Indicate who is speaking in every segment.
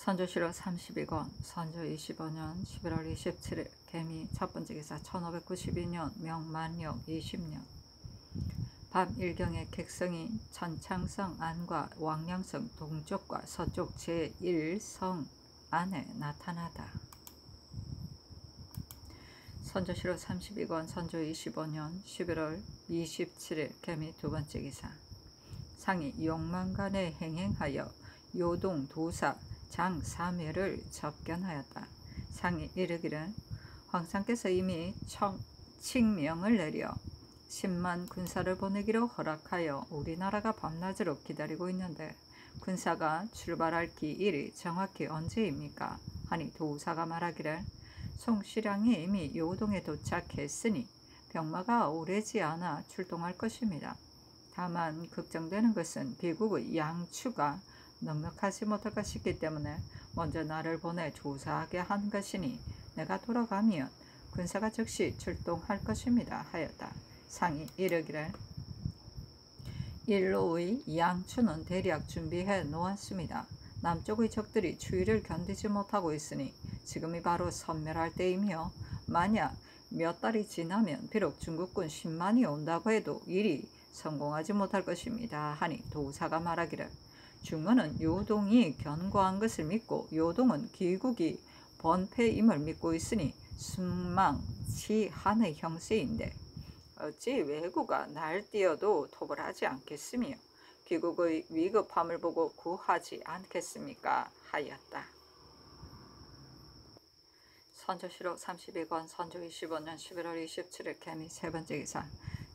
Speaker 1: 선조실록 32권 선조 25년 11월 27일 개미 첫번째 기사 1592년 명만력 20년 밤 일경에 객성이 천창성 안과 왕량성 동쪽과 서쪽 제1성 안에 나타나다. 선조실록 32권 선조 25년 11월 27일 개미 두번째 기사 상이 용만간에 행행하여 요동 도사 장 3회를 접견하였다. 상이 이르기를 황상께서 이미 칙명을 내려 10만 군사를 보내기로 허락하여 우리나라가 밤낮으로 기다리고 있는데 군사가 출발할 기일이 정확히 언제입니까? 하니 도사가 말하기를 송시량이 이미 요동에 도착했으니 병마가 오래지 않아 출동할 것입니다. 다만 걱정되는 것은 비국의 양추가 넉넉하지 못할까 싶기 때문에 먼저 나를 보내 조사하게 한 것이니 내가 돌아가면 군사가 즉시 출동할 것입니다 하였다. 상이 이르기를 일로의 양추는 대략 준비해 놓았습니다. 남쪽의 적들이 추위를 견디지 못하고 있으니 지금이 바로 선멸할 때이며 만약 몇 달이 지나면 비록 중국군 10만이 온다고 해도 일이 성공하지 못할 것입니다 하니 도사가 말하기를 중원은 요동이 견고한 것을 믿고 요동은 기국이 번패임을 믿고 있으니 순망치한의 형세인데 어찌 왜구가 날뛰어도 톱을 하지 않겠으며 기국의 위급함을 보고 구하지 않겠습니까? 하였다. 선조실록 32권 선조 25년 11월 27일 개미 세번째 기사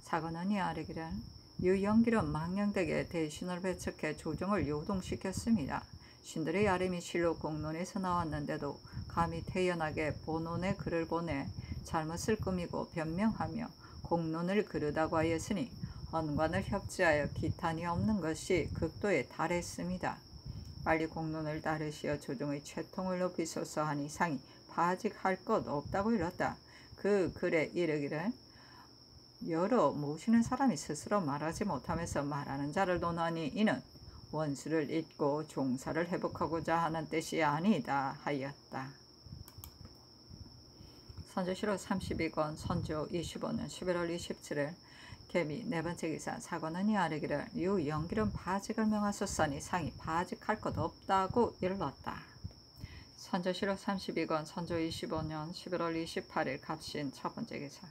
Speaker 1: 사관원이 아뢰기를 유영길은 망령댁에 대신을 배척해 조정을 요동시켰습니다. 신들의 아뢰미 실록 공론에서 나왔는데도 감히 태연하게 본원에 글을 보내 잘못을 꾸미고 변명하며 공론을 그르다고 하였으니 헌관을 협지하여 기탄이 없는 것이 극도에 달했습니다. 빨리 공론을 따르시어 조정의 채통을 높이소서 하니 상이 바직할 것 없다고 일렀다. 그 글에 이르기를 여러 모시는 사람이 스스로 말하지 못하면서 말하는 자를 논하니 이는 원수를 잇고 종사를 회복하고자 하는 뜻이 아니다 하였다. 선조실록 32권 선조 25년 11월 27일 개미 네번째 기사 사관원이 아뢰기를 유영길은 바직을 명하소서니 상이 바직할 것 없다고 일렀다. 선조실록 32권 선조 25년 11월 28일 갑신 첫번째 기사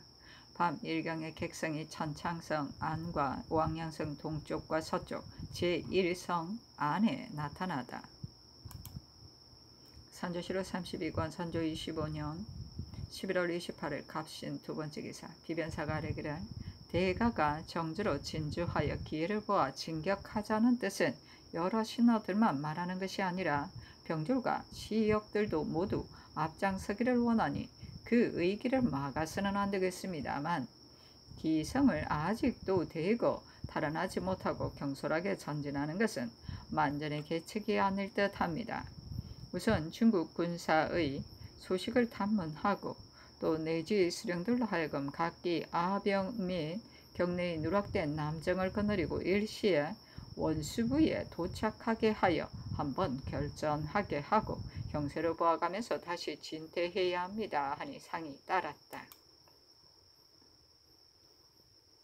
Speaker 1: 밤 일경의 객성이 천창성 안과 왕량성 동쪽과 서쪽 제1성 안에 나타나다. 선조실록 32권 선조 25년 11월 28일 갑신 두번째 기사 비변사가 아뢰기를 대가가 정주로 진주하여 기회를 보아 진격하자는 뜻은 여러 신하들만 말하는 것이 아니라 병졸과 시역들도 모두 앞장서기를 원하니 그 의기를 막아서는 안 되겠습니다만 기성을 아직도 대거 탈환하지 못하고 경솔하게 전진하는 것은 만전의 계책이 아닐 듯합니다. 우선 중국 군사의 소식을 탐문하고 또 내지 수령들로 하여금 각기 아병 및 경내에 누락된 남정을 거느리고 일시에 원수부에 도착하게 하여 한번 결전하게 하고 형세를 보아가면서 다시 진퇴해야 합니다 하니 상이 따랐다.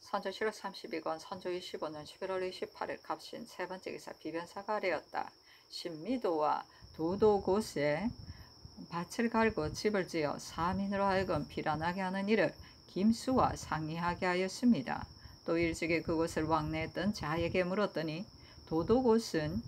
Speaker 1: 선조실록 32권 선조 25년 11월 28일 갑신 세번째 기사 비변사가 아뢰었다. 신미도와 도도곳에 밭을 갈고 집을 지어 사민으로 하여금 피란하게 하는 일을 김수와 상의하게 하였습니다. 또 일찍이 그곳을 왕래했던 자에게 물었더니 도도곳은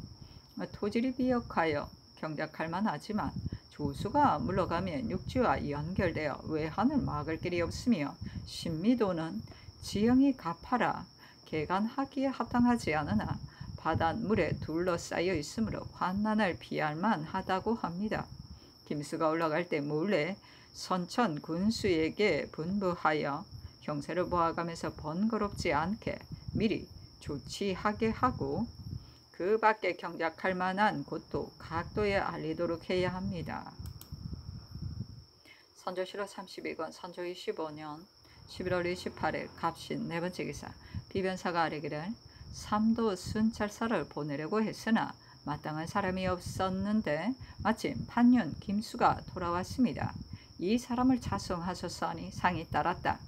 Speaker 1: 토지를 비역하여 경작할 만하지만 조수가 물러가면 육지와 연결되어 외환을 막을 길이 없으며 신미도는 지형이 가파라 개간하기에 합당하지 않으나 바닷물에 둘러싸여 있으므로 환난을 피할 만하다고 합니다. 김수가 올라갈 때 몰래 선천 군수에게 분부하여 형세를 보아가면서 번거롭지 않게 미리 조치하게 하고 그 밖에 경작할 만한 곳도 각도에 알리도록 해야 합니다. 선조실록 32권 선조 25년 11월 28일 갑신 네번째 기사 비변사가 아뢰기를 삼도 순찰사를 보내려고 했으나 마땅한 사람이 없었는데 마침 판윤 김수가 돌아왔습니다. 이 사람을 차송하소서 하니 상이 따랐다.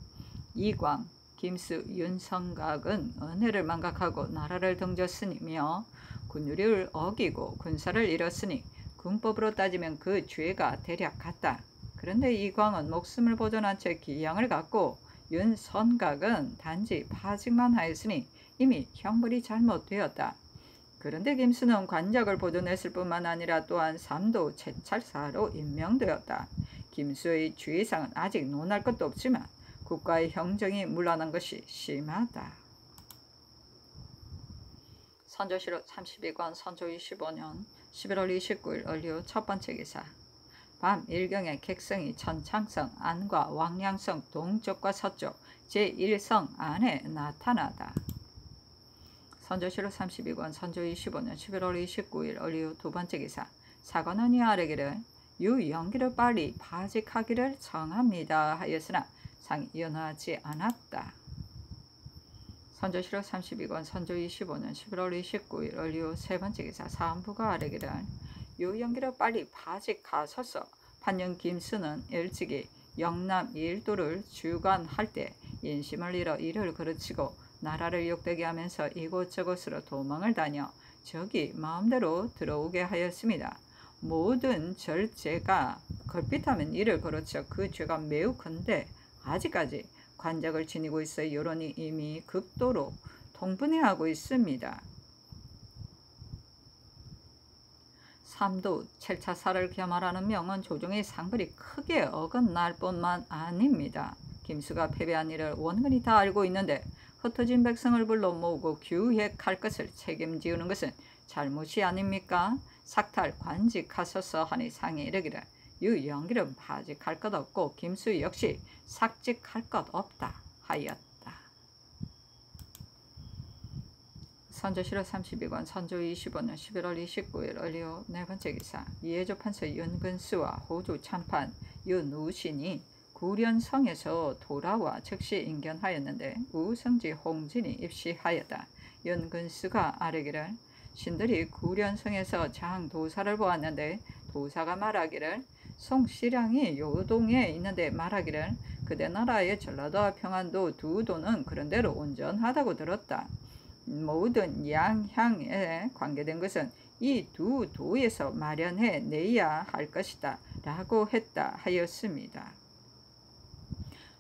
Speaker 1: 이광, 김수, 윤성각은 은혜를 망각하고 나라를 등졌으며 군율을 어기고 군사를 잃었으니 군법으로 따지면 그 죄가 대략 같다. 그런데 이광은 목숨을 보존한 채 기양을 갖고 윤선각은 단지 파직만 하였으니 이미 형벌이 잘못되었다. 그런데 김수는 관jak을 보존했을 뿐만 아니라 또한 삼도 채찰사로 임명되었다. 김수의 주의사항은 아직 논할 것도 없지만 국가의 형정이 문란한 것이 심하다. 선조실록 32권 선조 25년 11월 29일 을류 첫 번째 기사. 밤 일경에 객성이 천창성 안과 왕량성 동쪽과 서쪽 제1성 안에 나타나다. 선조실록 32권 선조 25년 11월 29일 을류 두 번째 기사. 사관원이 아뢰기를 유영기를 빨리 파직하기를 청합니다 하였으나 상이 연하지 않았다. 선조실록 32권 선조 25년 11월 29일 을류 세 번째 기사. 사헌부가 아뢰기를 유영기를 빨리 파직하소서. 판윤 김수는 일찍이 영남 일도를 주관할 때 인심을 잃어 이를 그르치고 나라를 욕되게 하면서 이곳저곳으로 도망을 다녀 적이 마음대로 들어오게 하였습니다. 모든 절제가 걸핏하면 이를 그르쳐 그 죄가 매우 큰데 아직까지 관jak을 지니고 있어 여론이 이미 극도로 통분해하고 있습니다. 삼도 첼차사를 겸하라는 명은 조정의 상벌이 크게 어긋날 뿐만 아닙니다. 김수가 패배한 일을 원근히 다 알고 있는데 흩어진 백성을 불러 모으고 규획할 것을 책임지우는 것은 잘못이 아닙니까? 삭탈 관직하소서 하니 상이 이르기를 유영길은 파직할 것 없고 김수 역시 삭직할 것 없다 하였다. 선조실록 32권 선조 25년 11월 29일 을류 네 번째 기사. 이해조 판서 윤근수와 호주 참판 윤우신이 구련성에서 돌아와 즉시 인견하였는데 우성지 홍진이 입시하였다. 윤근수가 아뢰기를 신들이 구련성에서 장도사를 보았는데 도사가 말하기를 송시량이 요동에 있는데 말하기를 그대 나라의 전라도와 평안도 두 도는 그런대로 온전하다고 들었다. 모든 양향에 관계된 것은 이 두 도에서 마련해 내야 할 것이다 라고 했다 하였습니다.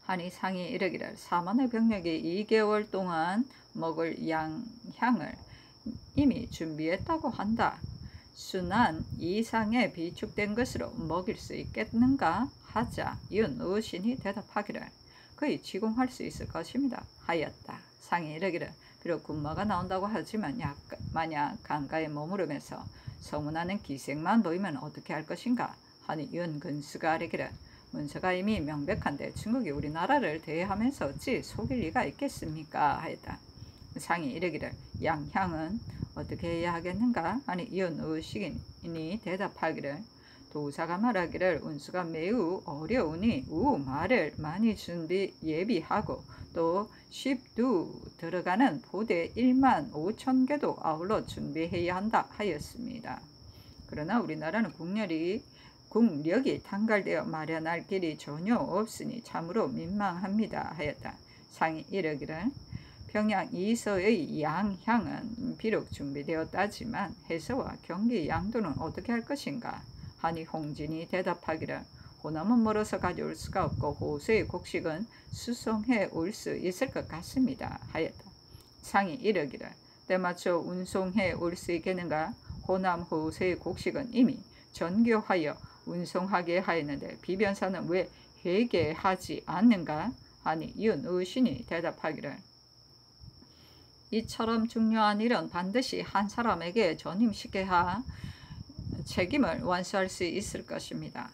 Speaker 1: 하니 상이 이르기를 사만의 병력이 2개월 동안 먹을 양향을 이미 준비했다고 한다. 순한 이상에 비축된 것으로 먹일 수 있겠는가 하자 윤의신이 대답하기를 거의 지공할 수 있을 것입니다 하였다. 상이 이르기를 비록 군마가 나온다고 하지만 만약 강가에 머무르면서 소문나는 기색만 보이면 어떻게 할 것인가 하니 윤근수가 아뢰기를 문서가 이미 명백한데 중국이 우리나라를 대하면서 어찌 속일 리가 있겠습니까 하였다. 상이 이르기를 양향은 어떻게 해야 하겠는가 하니 윤의식인이 대답하기를 도사가 말하기를 운수가 매우 어려우니 말을 많이 예비하고 또 쉽두 들어가는 부대 1만 5천 개도 아울러 준비해야 한다 하였습니다. 그러나 우리나라는 국력이 단갈되어 마련할 길이 전혀 없으니 참으로 민망합니다 하였다. 상이 이르기를 평양 이서의 양향은 비록 준비되었다지만 해서와 경기 양도는 어떻게 할 것인가 하니 홍진이 대답하기를 호남은 멀어서 가져올 수가 없고 호수의 곡식은 수송해 올 수 있을 것 같습니다 하였다. 상이 이르기를 때맞춰 운송해 올 수 있겠는가? 호남 호수의 곡식은 이미 전교하여 운송하게 하였는데 비변사는 왜 회개하지 않는가? 하니 윤의신이 대답하기를 이처럼 중요한 일은 반드시 한 사람에게 전임시켜 하 책임을 완수할 수 있을 것입니다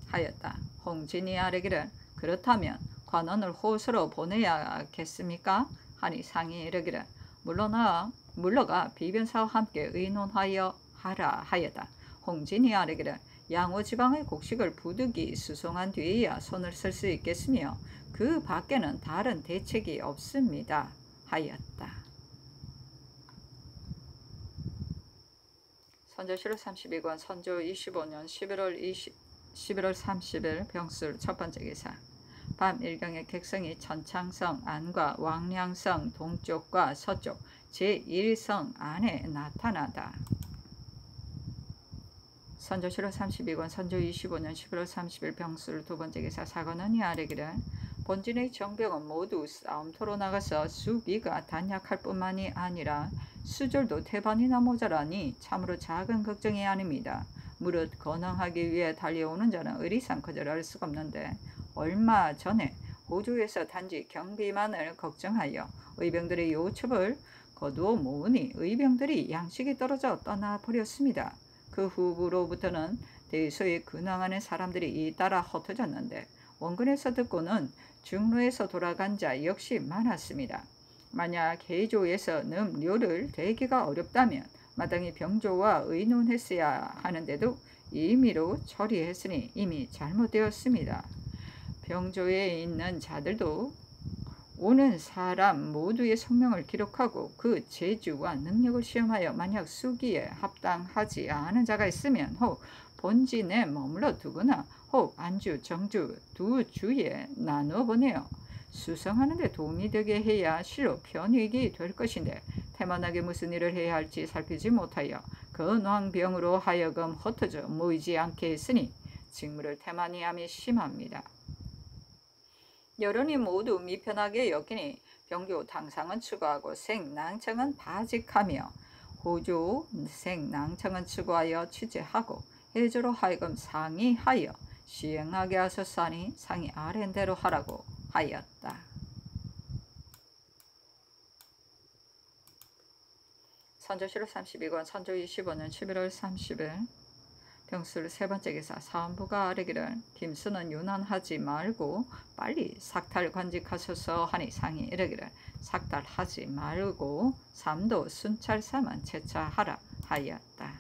Speaker 1: 하였다. 홍진이 아뢰기를 그렇다면 관원을 호수로 보내야겠습니까? 하니 상이 이르기를 물러가 비변사와 함께 의논하여 하라 하였다. 홍진이 아뢰기를 양호지방의 곡식을 부득이 수송한 뒤에야 손을 쓸 수 있겠으며 그 밖에는 다른 대책이 없습니다 하였다. 선조실록 32권 선조 25년 11월 30일 병술 첫 번째 기사. 밤 일경에 객성이 천창성 안과 왕량성 동쪽과 서쪽 제1성 안에 나타나다. 선조실록 32권 선조 25년 11월 30일 병술 두 번째 기사. 사관원이 아뢰기를 본진의 정병은 모두 싸움터로 나가서 수비가 단약할 뿐만이 아니라 수졸도 태반이나 모자라니 참으로 작은 걱정이 아닙니다. 무릇 건항하기 위해 달려오는 자는 의리상 거절할 수가 없는데 얼마 전에 호주에서 단지 경비만을 걱정하여 의병들의 요첩을 거두어 모으니 의병들이 양식이 떨어져 떠나버렸습니다. 그 후로부터는 대소에 근황하는 사람들이 잇따라 흩어졌는데 원근에서 듣고는 중로에서 돌아간 자 역시 많았습니다. 만약 해조에서 늠료를 대기가 어렵다면 마땅히 병조와 의논했어야 하는데도 임의로 처리했으니 이미 잘못되었습니다. 병조에 있는 자들도 오는 사람 모두의 성명을 기록하고 그 재주와 능력을 시험하여 만약 수기에 합당하지 않은 자가 있으면 혹 본진에 머물러 두거나 혹 안주, 정주 두 주에 나누어 보내어 수성하는 데 도움이 되게 해야 실로 편익이 될 것인데 태만하게 무슨 일을 해야 할지 살피지 못하여 근황병으로 하여금 흩어져 모이지 않게 했으니 직무를 태만히 함이 심합니다. 여론이 모두 미편하게 여기니 병조 당상은 추구하고 생낭청은 바직하며 호조 생낭청은 추구하여 취재하고 해조로 하여금 상의하여 시행하게 하셨사니 상의 아랜대로 하라고 하였다. 선조실록 32권 선조 25년 11월 30일 병술 세 번째 기사. 사헌부가 아뢰기를 김수는 유난하지 말고 빨리 삭탈 관직하소서 하니 상이 이르기를 삭탈하지 말고 삼도 순찰사만 채차하라 하였다.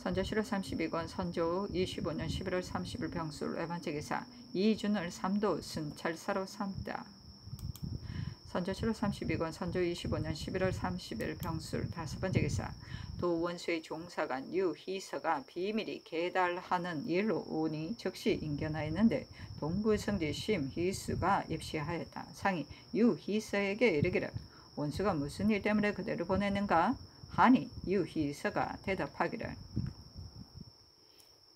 Speaker 1: 선조실록 32권 선조 25년 11월 30일 병술 네 번째 기사. 이준을 삼도 순찰사로 삼다. 선조실록 32권 선조 25년 11월 30일 병술 다섯 번째 기사. 도 원수의 종사관 유희서가 비밀이 계달하는 일로 오니 즉시 인견하였는데 동부성지 심희수가 입시하였다. 상이 유희서에게 이르기를 원수가 무슨 일 때문에 그대로 보냈는가 하니 유희서가 대답하기를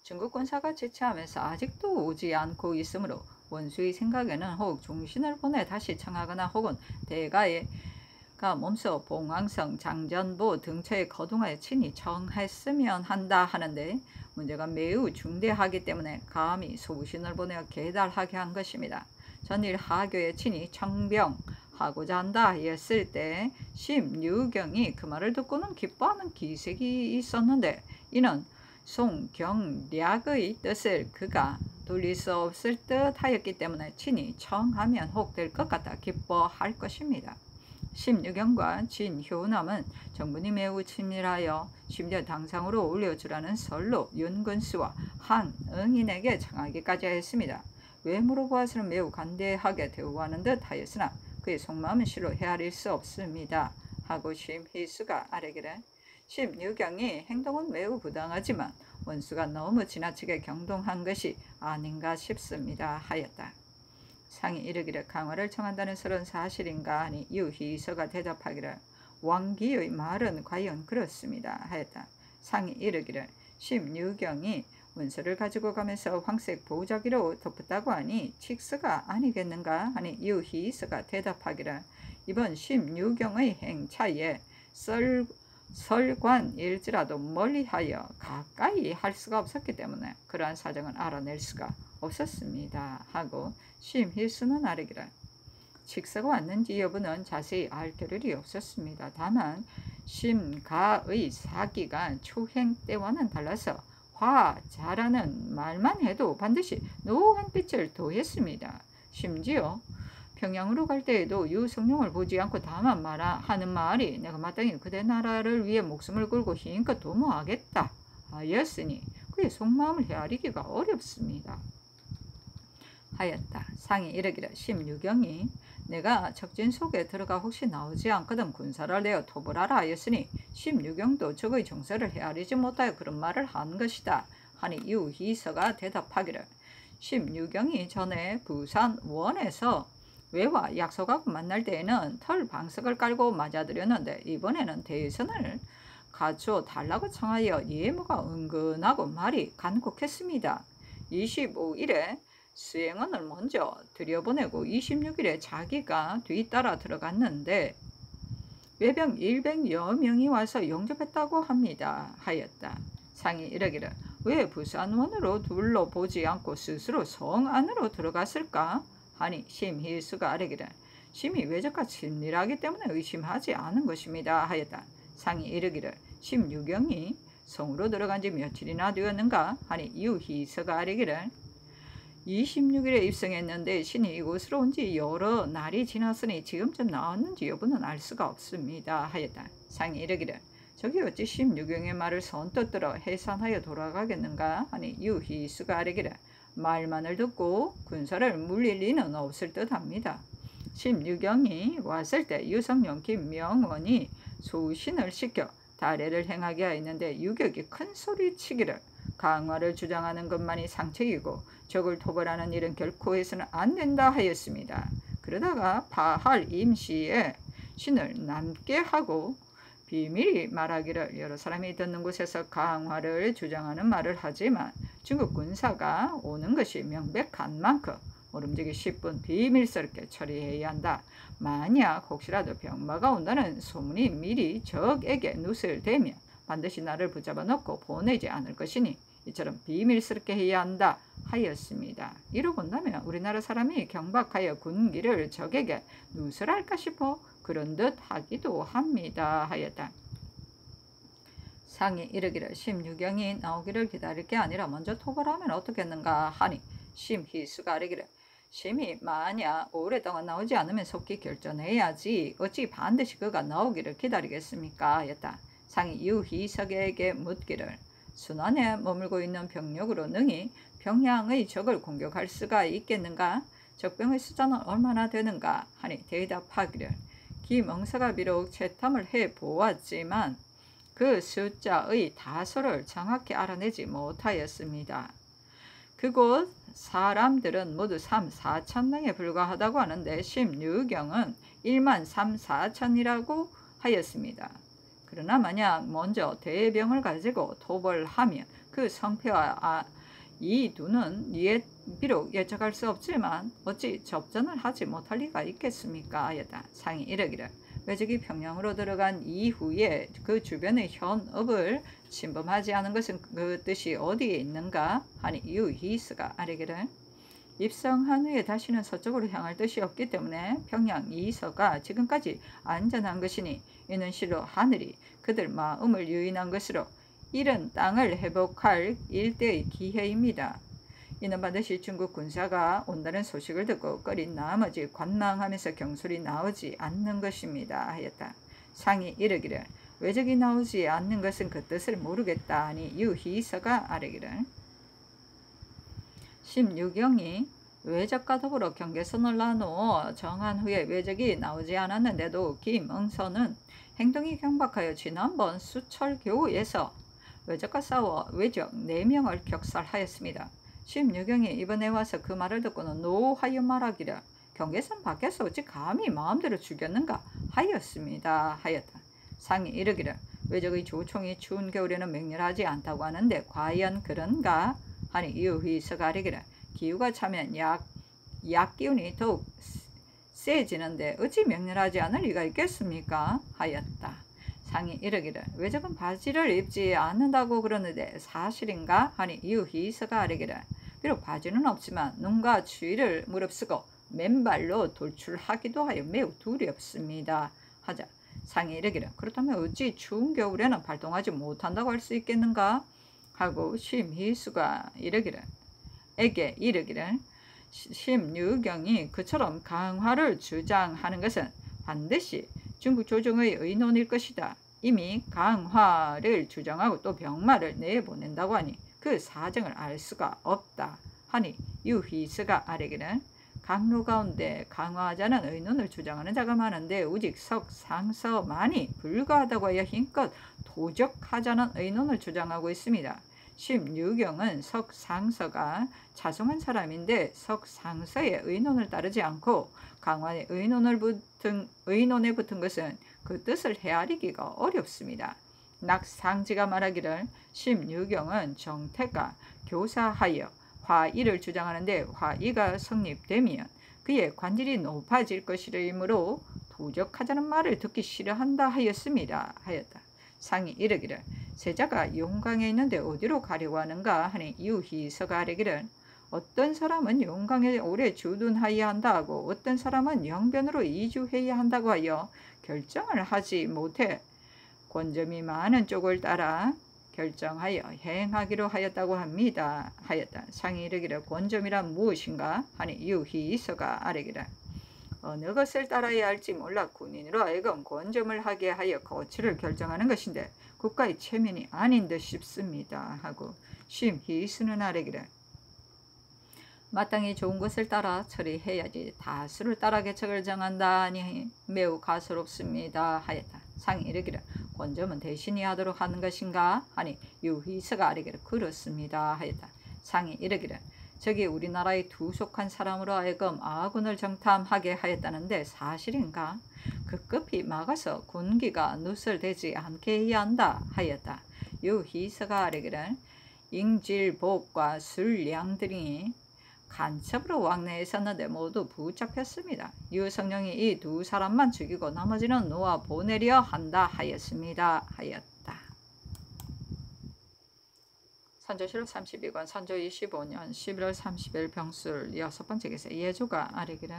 Speaker 1: 중국 군사가 지체하면서 아직도 오지 않고 있으므로 원수의 생각에는 혹 종신을 보내 다시 청하거나 혹은 대가가 몸소 봉황성 장전부 등처에 거동하여 친히 청했으면 한다 하는데 문제가 매우 중대하기 때문에 감히 소신을 보내어 계달하게 한 것입니다. 전일 하교에 친히 청병하고자 한다 했을 때 심유경이 그 말을 듣고는 기뻐하는 기색이 있었는데 이는 송경략의 뜻을 그가 돌릴 수 없을 듯 하였기 때문에 친히 청하면 혹 될 것 같아 기뻐할 것입니다. 심유경과 진효남은 정분이 매우 친밀하여 심지어 당상으로 올려주라는 설로 윤근수와 한응인에게 청하기까지 했습니다. 외모로 보아서는 매우 간대하게 대우하는 듯 하였으나 그의 속마음은 실로 헤아릴 수 없습니다. 하고 심희수가 아뢰기를 심유경이 행동은 매우 부당하지만 원수가 너무 지나치게 경동한 것이 아닌가 싶습니다. 하였다. 상이 이르기를 강화를 청한다는 설은 사실인가 하니 유희서가 대답하기를 왕기의 말은 과연 그렇습니다. 하였다. 상이 이르기를 심유경이 문서를 가지고 가면서 황색 보자기로 덮었다고 하니 칙스가 아니겠는가 하니 유희서가 대답하기를 이번 심유경의 행차에 설관일지라도 멀리하여 가까이 할 수가 없었기 때문에 그러한 사정은 알아낼 수가 없었습니다. 하고 심희수는 아뢰기를 칙사가 왔는지 여부는 자세히 알 겨를이 없었습니다. 다만 심가의 사기가 초행 때와는 달라서 화자라는 말만 해도 반드시 노한 빛을 도했습니다. 심지어 평양으로 갈 때에도 유성룡을 보지 않고 다만 하는 말이 내가 마땅히 그대 나라를 위해 목숨을 걸고 힘껏 도모하겠다 하였으니 그의 속마음을 헤아리기가 어렵습니다. 하였다. 상이 이르기를 심유경이 내가 적진 속에 들어가 혹시 나오지 않거든 군사를 내어 토벌하라 하였으니 심유경도 적의 정서를 헤아리지 못하여 그런 말을 한 것이다 하니 유희서가 대답하기를 심유경이 전에 부산 원에서 외와 약속하고 만날 때에는 털 방석을 깔고 맞아들였는데 이번에는 대선을 갖추어 달라고 청하여 예무가 은근하고 말이 간곡했습니다. 25일에 수행원을 먼저 들여보내고 26일에 자기가 뒤따라 들어갔는데 외병 100여 명이 와서 영접했다고 합니다. 하였다. 상이 이르기를 왜 부산원으로 둘러보지 않고 스스로 성 안으로 들어갔을까? 하니 심희수가 아뢰기를 심히 외적과 친밀하기 때문에 의심하지 않은 것입니다. 하였다. 상이 이르기를 심유경이 성으로 들어간 지 며칠이나 되었는가? 하니 유희서가 아뢰기를 26일에 입성했는데 신이 이곳으로 온 지 여러 날이 지났으니 지금쯤 나왔는지 여부는 알 수가 없습니다. 하였다. 상이 이르기를 저기 어찌 심유경의 말을 선뜻 들어 해산하여 돌아가겠는가? 하니 유희수가 아뢰기를 말만을 듣고 군사를 물릴 리는 없을 듯합니다. 심유경이 왔을 때 유성룡 김명원이 소신을 시켜 달해를 행하게 하였는데 유격이 큰 소리치기를 강화를 주장하는 것만이 상책이고 적을 토벌하는 일은 결코 해서는 안 된다 하였습니다. 그러다가 파할 임시에 신을 남게 하고 비밀이 말하기를 여러 사람이 듣는 곳에서 강화를 주장하는 말을 하지만 중국 군사가 오는 것이 명백한 만큼 모름지기 10분 비밀스럽게 처리해야 한다. 만약 혹시라도 병마가 온다는 소문이 미리 적에게 누설되면 반드시 나를 붙잡아 놓고 보내지 않을 것이니 이처럼 비밀스럽게 해야 한다 하였습니다. 이로 본다면 우리나라 사람이 경박하여 군기를 적에게 누설할까 싶어 그런 듯 하기도 합니다. 하였다. 상이 이르기를 심유경이 나오기를 기다릴 게 아니라 먼저 토벌하면 어떻겠는가 하니 심희수가 아뢰기를 심이 만약 오랫동안 나오지 않으면 속히 결전해야지 어찌 반드시 그가 나오기를 기다리겠습니까? 하였다. 상이 유희석에게 묻기를 순안에 머물고 있는 병력으로 능히 평양의 적을 공격할 수가 있겠는가? 적병의 숫자는 얼마나 되는가? 하니 대답하기를 김응서가 비록 채탐을 해보았지만 그 숫자의 다소를 정확히 알아내지 못하였습니다. 그곳 사람들은 모두 3, 4천 명에 불과하다고 하는데 심유경은 1만 3, 4천이라고 하였습니다. 그러나 만약 먼저 대병을 가지고 토벌하면 그 성패와 이 두는 비록 예측할 수 없지만 어찌 접전을 하지 못할 리가 있겠습니까? 하였다. 상이 이르기를 외적이 평양으로 들어간 이후에 그 주변의 현업을 침범하지 않은 것은 그 뜻이 어디에 있는가? 하니 유희스가 아뢰기를 입성한 후에 다시는 서쪽으로 향할 뜻이 없기 때문에 평양 이서가 지금까지 안전한 것이니 이는 실로 하늘이 그들 마음을 유인한 것으로 잃은 땅을 회복할 일대의 기회입니다. 이는 반드시 중국 군사가 온다는 소식을 듣고 꺼린 나머지 관망하면서 경솔이 나오지 않는 것입니다. 하였다. 상이 이르기를 외적이 나오지 않는 것은 그 뜻을 모르겠다 하니 유희서가 아뢰기를 심유경이 외적과 더불어 경계선을 나누어 정한 후에 외적이 나오지 않았는데도 김응서는 행동이 경박하여 지난번 수철교에서 외적과 싸워 외적 4명을 격살하였습니다. 심유경이 이번에 와서 그 말을 듣고는 노하여 말하기를 경계선 밖에서 어찌 감히 마음대로 죽였는가 하였습니다. 하였다. 상이 이르기를 외적의 조총이 추운 겨울에는 맹렬하지 않다고 하는데 과연 그런가? 하니 유희서가 아뢰기를 기후가 차면 약기운이 더욱 세지는데 어찌 맹렬하지 않을 리가 있겠습니까? 하였다. 상이 이르기를 외적은 바지를 입지 않는다고 그러는데 사실인가? 하니 유희서가 아뢰기를 비록 바지는 없지만 눈과 추위를 무릅쓰고 맨발로 돌출하기도 하여 매우 두렵습니다. 하자. 상이 이르기를 그렇다면 어찌 추운 겨울에는 발동하지 못한다고 할 수 있겠는가? 하고 심희수가 이르기를 심유경이 그처럼 강화를 주장하는 것은 반드시 중국 조정의 의논일 것이다. 이미 강화를 주장하고 또 병마를 내보낸다고 하니 그 사정을 알 수가 없다. 하니 유희스가 아뢰기는 강로 가운데 강화하자는 의논을 주장하는 자가 많은데 우직 석 상서만이 불가하다고 하여 힘껏 도적하자는 의논을 주장하고 있습니다. 심유경은 석상서가 자송한 사람인데 석상서의 의논을 따르지 않고 강환의 의논에 붙은 것은 그 뜻을 헤아리기가 어렵습니다. 낙상지가 말하기를 심유경은 정태가 교사하여 화의를 주장하는데 화의가 성립되면 그의 관질이 높아질 것이므로 도적하자는 말을 듣기 싫어한다 하였습니다. 하였다. 상이 이르기를 세자가 용강에 있는데 어디로 가려고 하는가 하니 유희서가 아뢰기를 어떤 사람은 용강에 오래 주둔하여야 한다 하고 어떤 사람은 영변으로 이주해야 한다고 하여 결정을 하지 못해 권점이 많은 쪽을 따라 결정하여 행하기로 하였다고 합니다. 하였다. 상이 이르기를 권점이란 무엇인가 하니 유희서가 아뢰기를 어느 것을 따라야 할지 몰라 군인으로 하여금 권점을 하게 하여 거취를 결정하는 것인데 국가의 체면이 아닌 듯 싶습니다. 하고 심희수는 아뢰기를 마땅히 좋은 것을 따라 처리해야지 다수를 따라 개척을 정한다니 매우 가소롭습니다. 하였다. 상이 이르기를 권점은 대신이 하도록 하는 것인가 하니 유희서가 아뢰기를 그렇습니다. 하였다. 상이 이르기를 저기 우리나라의 두속한 사람으로 하여금 아군을 정탐하게 하였다는데 사실인가? 급급히 막아서 군기가 누설되지 않게 해야 한다 하였다. 유희서가 아뢰기를 잉질복과 술량들이 간첩으로 왕래에 있었는데 모두 붙잡혔습니다. 유성룡이 이 두 사람만 죽이고 나머지는 놓아 보내려 한다 하였습니다. 하였다. 선조실록 32권 선조 25년 11월 30일 병술 6번째 기세 예조가 아뢰기를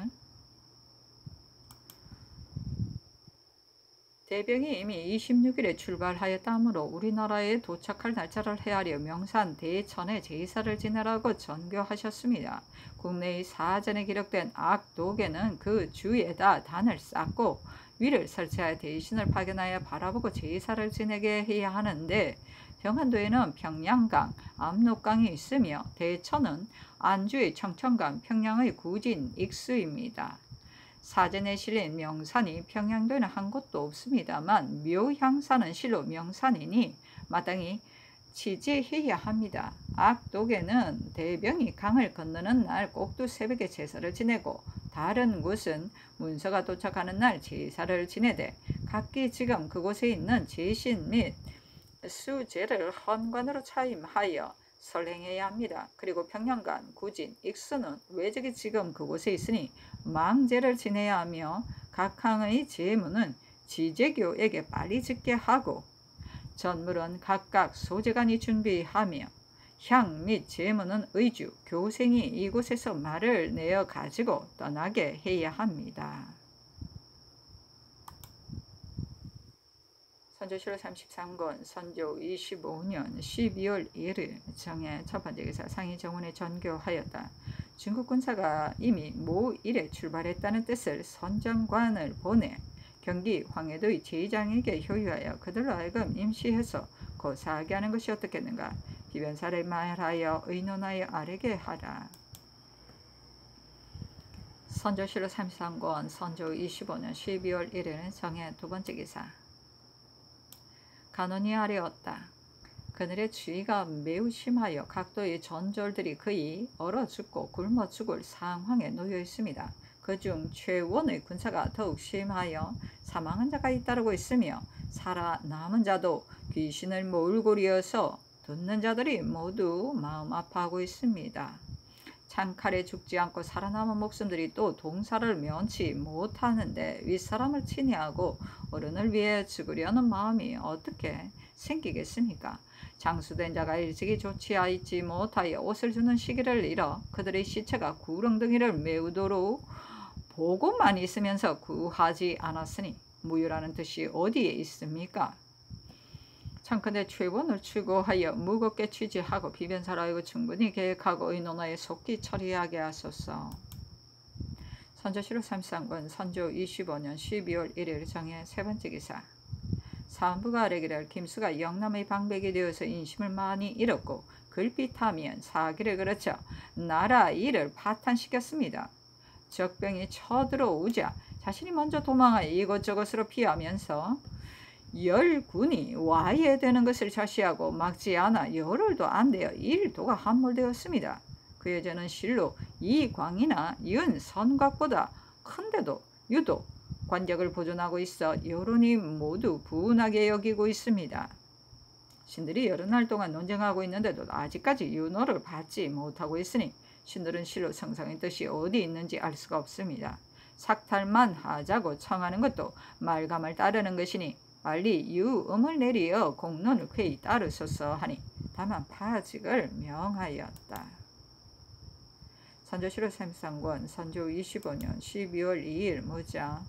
Speaker 1: 대병이 이미 26일에 출발하였다므로 우리나라에 도착할 날짜를 헤아려 명산 대천에 제사를 지내라고 전교하셨습니다. 국내의 사전에 기록된 악독에는 그 주에다 단을 쌓고 위를 설치하여 대신을 파견하여 바라보고 제사를 지내게 해야 하는데 평안도에는 평양강, 압록강이 있으며 대천은 안주의 청천강, 평양의 구진, 익수입니다. 사전에 실린 명산이 평양도에는 한 곳도 없습니다만 묘향산은 실로 명산이니 마땅히 취재해야 합니다. 악독에는 대병이 강을 건너는 날 꼭두 새벽에 제사를 지내고 다른 곳은 문서가 도착하는 날 제사를 지내되 각기 지금 그곳에 있는 제신 및 수제를 헌관으로 차임하여 설행해야 합니다. 그리고 평양간, 구진, 익수는 외적이 지금 그곳에 있으니 망제를 지내야 하며 각 항의 제문은 지제교에게 빨리 짓게 하고 전물은 각각 소재관이 준비하며 향 및 제문은 의주, 교생이 이곳에서 말을 내어 가지고 떠나게 해야 합니다. 선조실록 33권 선조 25년 12월 1일 정해 첫번째 기사 상이 정원에 전교하였다. 중국 군사가 이미 모1에 출발했다는 뜻을 선정관을 보내 경기 황해도의 제장에게 효유하여 그들로 하여금 임시해서 고사하게 하는 것이 어떻겠는가. 비변사를 말하여 의논하여 아뢰게 하라. 선조실록 33권 선조 25년 12월 1일 정해 두번째 기사 간원이 아뢰었다. 그늘의 추위가 매우 심하여 각도의 전졸들이 거의 얼어 죽고 굶어 죽을 상황에 놓여 있습니다. 그중 최원의 군사가 더욱 심하여 사망한 자가 잇따르고 있으며 살아남은 자도 귀신을 몰골이어서 듣는 자들이 모두 마음 아파하고 있습니다. 창칼에 죽지 않고 살아남은 목숨들이 또 동사를 면치 못하는데 윗사람을 친애하고 어른을 위해 죽으려는 마음이 어떻게 생기겠습니까? 장수된 자가 일찍이 조치하지 못하여 옷을 주는 시기를 잃어 그들의 시체가 구렁덩이를 메우도록 보고만 있으면서 구하지 않았으니 무유라는 뜻이 어디에 있습니까? 청컨대 최원을 추구하여 무겁게 취지하고 비변사로 하여금 충분히 계획하고 의논하여 속히 처리하게 하소서. 선조실록 33권 선조 25년 12월 1일 정해 세번째 기사 사헌부가 아뢰기를 김수가 영남의 방백이 되어서 인심을 많이 잃었고 글빛하면 사기를 그르쳐 나라 일을 파탄시켰습니다. 적병이 쳐들어오자 자신이 먼저 도망하여 이곳저곳으로 피하면서 열군이 와야 되는 것을 좌시하고 막지 않아 열흘도 안 되어 일도가 함몰되었습니다. 그 여자는 실로 이광이나 윤선각보다 큰데도 유독 관적을 보존하고 있어 여론이 모두 분하게 여기고 있습니다. 신들이 여러 날 동안 논쟁하고 있는데도 아직까지 윤호를 받지 못하고 있으니 신들은 실로 성상의 뜻이 어디 있는지 알 수가 없습니다. 삭탈만 하자고 청하는 것도 말감을 따르는 것이니 빨리 유음을 내리어 공론을 쾌히 따르소서 하니 다만 파직을 명하였다. 선조실록 33권 선조 25년 12월 2일 무자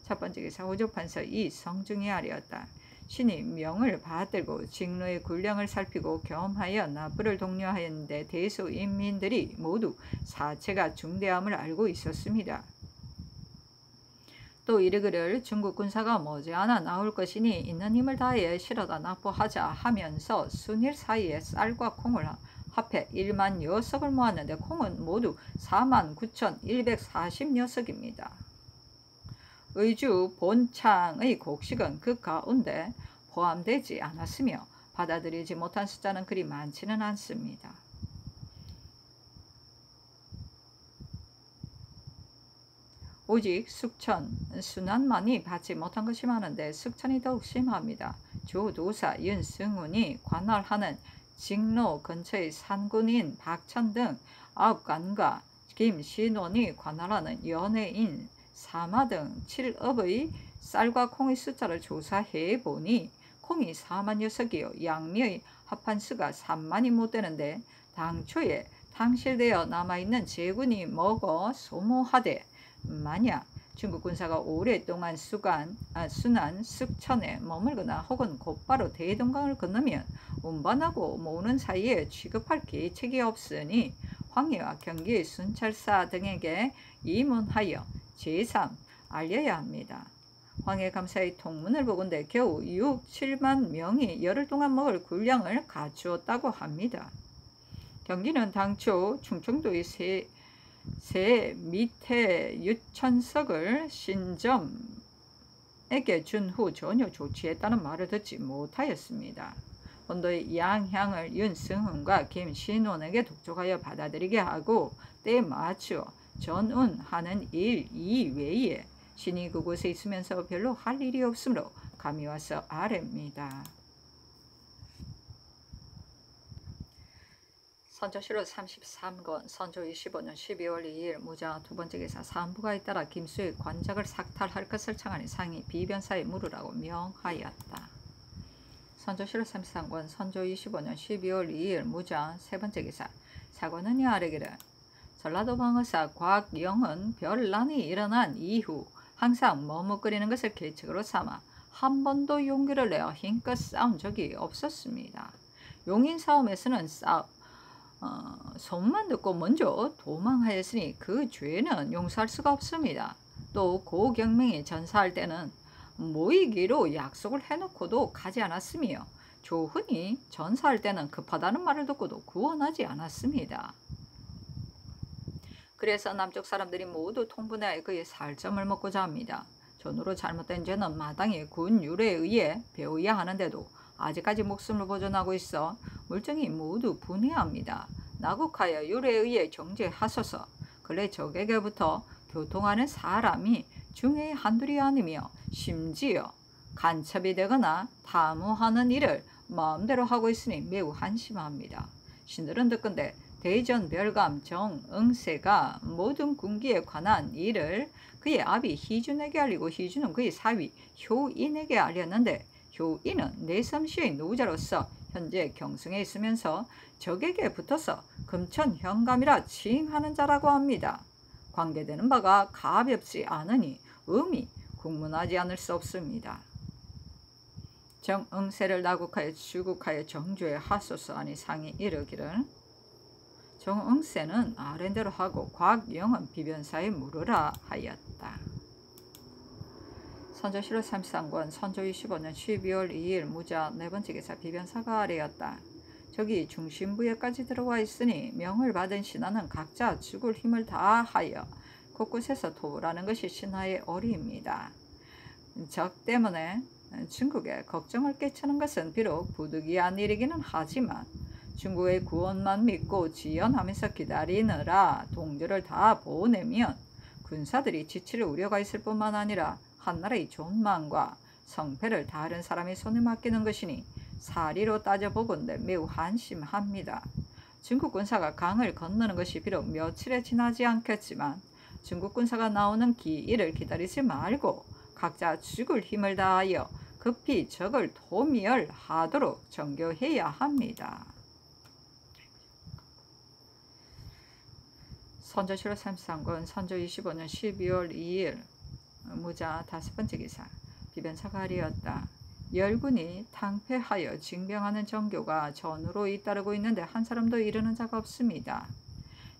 Speaker 1: 첫 번째 기사 호조판서 이성중이 아뢰었다. 신이 명을 받들고 직로의 군량을 살피고 겸하여 납부를 독려하였는데 대수 인민들이 모두 사체가 중대함을 알고 있었습니다. 또 이르기를 중국 군사가 머지않아 나올 것이니 있는 힘을 다하여 실어다 납부하자 하면서 순일 사이에 쌀과 콩을 합해 1만 녀석을 모았는데 콩은 모두 49,140녀석입니다. 의주 본창의 곡식은 그 가운데 포함되지 않았으며 받아들이지 못한 숫자는 그리 많지는 않습니다. 오직 숙천, 순환만이 받지 못한 것이 많은데 숙천이 더욱 심합니다. 조도사 윤승훈이 관할하는 직로 근처의 산군인 박천 등 9관과 김신원이 관할하는 연예인 사마 등 7업의 쌀과 콩의 숫자를 조사해 보니 콩이 4만 녀석이요 양미의 합한 수가 3만이 못 되는데 당초에 탕실되어 남아있는 제군이 먹어 소모하되 만약 중국 군사가 오랫동안 순한 숙천에 머물거나 혹은 곧바로 대동강을 건너면 운반하고 모으는 사이에 취급할 계책이 없으니 황해와 경기의 순찰사 등에게 이문하여 제3 알려야 합니다. 황해 감사의 통문을 보건대 겨우 6, 7만 명이 열흘 동안 먹을 군량을 갖추었다고 합니다. 경기는 당초 충청도의 새 밑에 유천석을 신점에게 준 후 전혀 조치했다는 말을 듣지 못하였습니다. 본도의 양향을 윤승훈과 김신원에게 독촉하여 받아들이게 하고 때에 맞추어 전운하는 일 이외에 신이 그곳에 있으면서 별로 할 일이 없으므로 감이 와서 아뢰입니다. 선조실록 33권 선조 25년 12월 2일 무자 두 번째 기사 사안부가에 따라 김수의 관작을 삭탈할 것을 청하니 상이 비변사에 물으라고 명하였다. 선조실록 33권 선조 25년 12월 2일 무자 세 번째 기사 사관원이 아뢰기를 전라도 방어사 곽영은 별난이 일어난 이후 항상 머뭇거리는 것을 계책으로 삼아 한 번도 용기를 내어 힘껏 싸운 적이 없었습니다. 용인 싸움에서는 소문만 듣고 먼저 도망하였으니 그 죄는 용서할 수가 없습니다. 또 고경명이 전사할 때는 모이기로 약속을 해놓고도 가지 않았으며 조훈이 전사할 때는 급하다는 말을 듣고도 구원하지 않았습니다. 그래서 남쪽 사람들이 모두 통분해 그의 살점을 먹고자 합니다. 전후로 잘못된 죄는 마땅히 군 율에 의해 배워야 하는데도 아직까지 목숨을 보존하고 있어 물정이 모두 분해합니다. 나국하여 율에 의해 정죄하소서. 근래 적에게부터 교통하는 사람이 중에 한둘이 아니며 심지어 간첩이 되거나 탐호하는 일을 마음대로 하고 있으니 매우 한심합니다. 신들은 듣건대 대전 별감 정응세가 모든 군기에 관한 일을 그의 아비 희준에게 알리고 희준은 그의 사위 효인에게 알렸는데 효인은 내섬시의 노자로서 현재 경성에 있으면서 적에게 붙어서 금천현감이라 칭하는 자라고 합니다. 관계되는 바가 가볍지 않으니 음이 국문하지 않을 수 없습니다. 정응세를 나국하여 주국하여 정죄 하소서 하니 상이 이르기를 정응세는 아랜대로 하고 곽영은 비변사에 물으라 하였다. 선조실록 33권 선조 25년 12월 2일 무자 네 번째 기사 비변사가 아뢰었다. 저기 중심부에까지 들어와 있으니 명을 받은 신하는 각자 죽을 힘을 다하여 곳곳에서 도우라는 것이 신하의 어리입니다. 적 때문에 중국에 걱정을 끼치는 것은 비록 부득이한 일이기는 하지만 중국의 구원만 믿고 지연하면서 기다리느라 동료를 다 보내면 군사들이 지칠 우려가 있을 뿐만 아니라 한나라의 존망과 성패를 다른 사람의 손에 맡기는 것이니 사리로 따져보건대 매우 한심합니다. 중국 군사가 강을 건너는 것이 비록 며칠에 지나지 않겠지만 중국 군사가 나오는 기일을 기다리지 말고 각자 죽을 힘을 다하여 급히 적을 도멸하도록 정교해야 합니다. 선조실록 33권 선조 25년 12월 2일 무자 5번째 기사 비변사가 아리었다. 열군이 탕패하여 징병하는 정교가 전우로 잇따르고 있는데 한 사람도 이르는 자가 없습니다.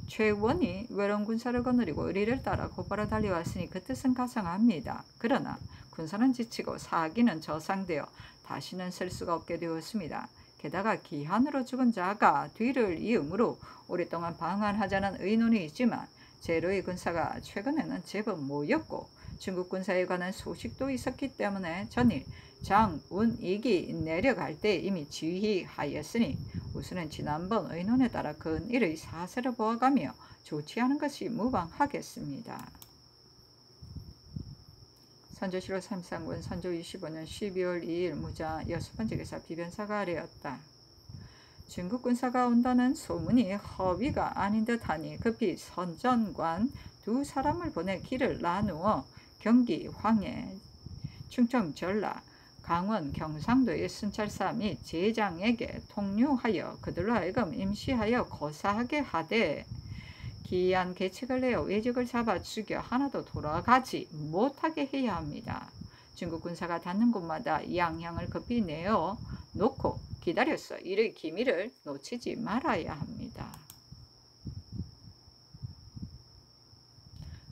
Speaker 1: 최원이 외로운 군사를 거느리고 의리를 따라 곧바로 달려왔으니 그 뜻은 가상합니다. 그러나 군사는 지치고 사기는 저상되어 다시는 쓸 수가 없게 되었습니다. 게다가 기한으로 죽은 자가 뒤를 이으므로 오랫동안 방한하자는 의논이 있지만 제로의 군사가 최근에는 제법 모였고 중국 군사에 관한 소식도 있었기 때문에 전일 장운익이 내려갈 때 이미 지휘하였으니 우선은 지난번 의논에 따라 근일의 사세를 보아가며 조치하는 것이 무방하겠습니다. 선조실록 33권 선조 25년 12월 2일 무자 6번째 기사 비변사가 아래였다. 중국 군사가 온다는 소문이 허위가 아닌 듯하니 급히 선전관 2사람을 보내 길을 나누어 경기, 황해, 충청, 전라, 강원, 경상도의 순찰사 및 제장에게 통류하여 그들로 하여금 임시하여 거사하게 하되 기이한 계책을 내어 외적을 잡아 죽여 하나도 돌아가지 못하게 해야 합니다. 중국 군사가 닿는 곳마다 양향을 급히 내어 놓고 기다려서 이의 기미를 놓치지 말아야 합니다.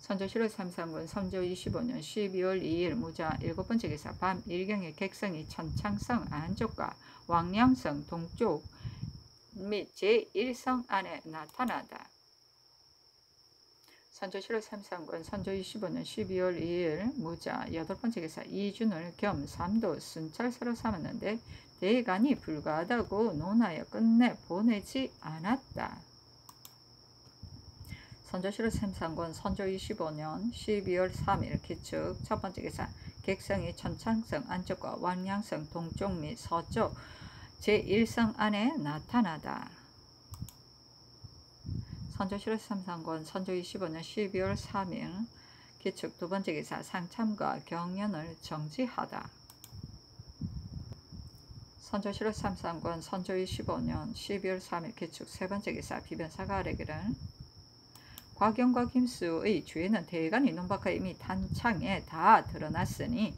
Speaker 1: 선조실록 33권 선조 25년 12월 2일 무자 7번째 기사 밤 일경에 객성이 천창성 안쪽과 왕량성 동쪽 및 제1성 안에 나타나다. 선조실록 33권 선조 25년 12월 2일 무자 8번째 기사 이준을 겸 삼도 순찰사로 삼았는데 대간이 불가하다고 논하여 끝내 보내지 않았다. 선조실록 33권 선조 25년 12월 3일 기축 첫번째 기사 객성이 천창성 안쪽과 왕량성 동쪽 및 서쪽 제1성 안에 나타나다. 선조실록 33권 선조 25년 12월 3일 기축 두번째 기사 상참과 경연을 정지하다. 선조실록 33권 선조 25년 12월 3일 기축 세번째 기사 비변사가 아뢰기를 곽영과 김수의 죄는 대간이 논박하여 이미 탄장에 다 드러났으니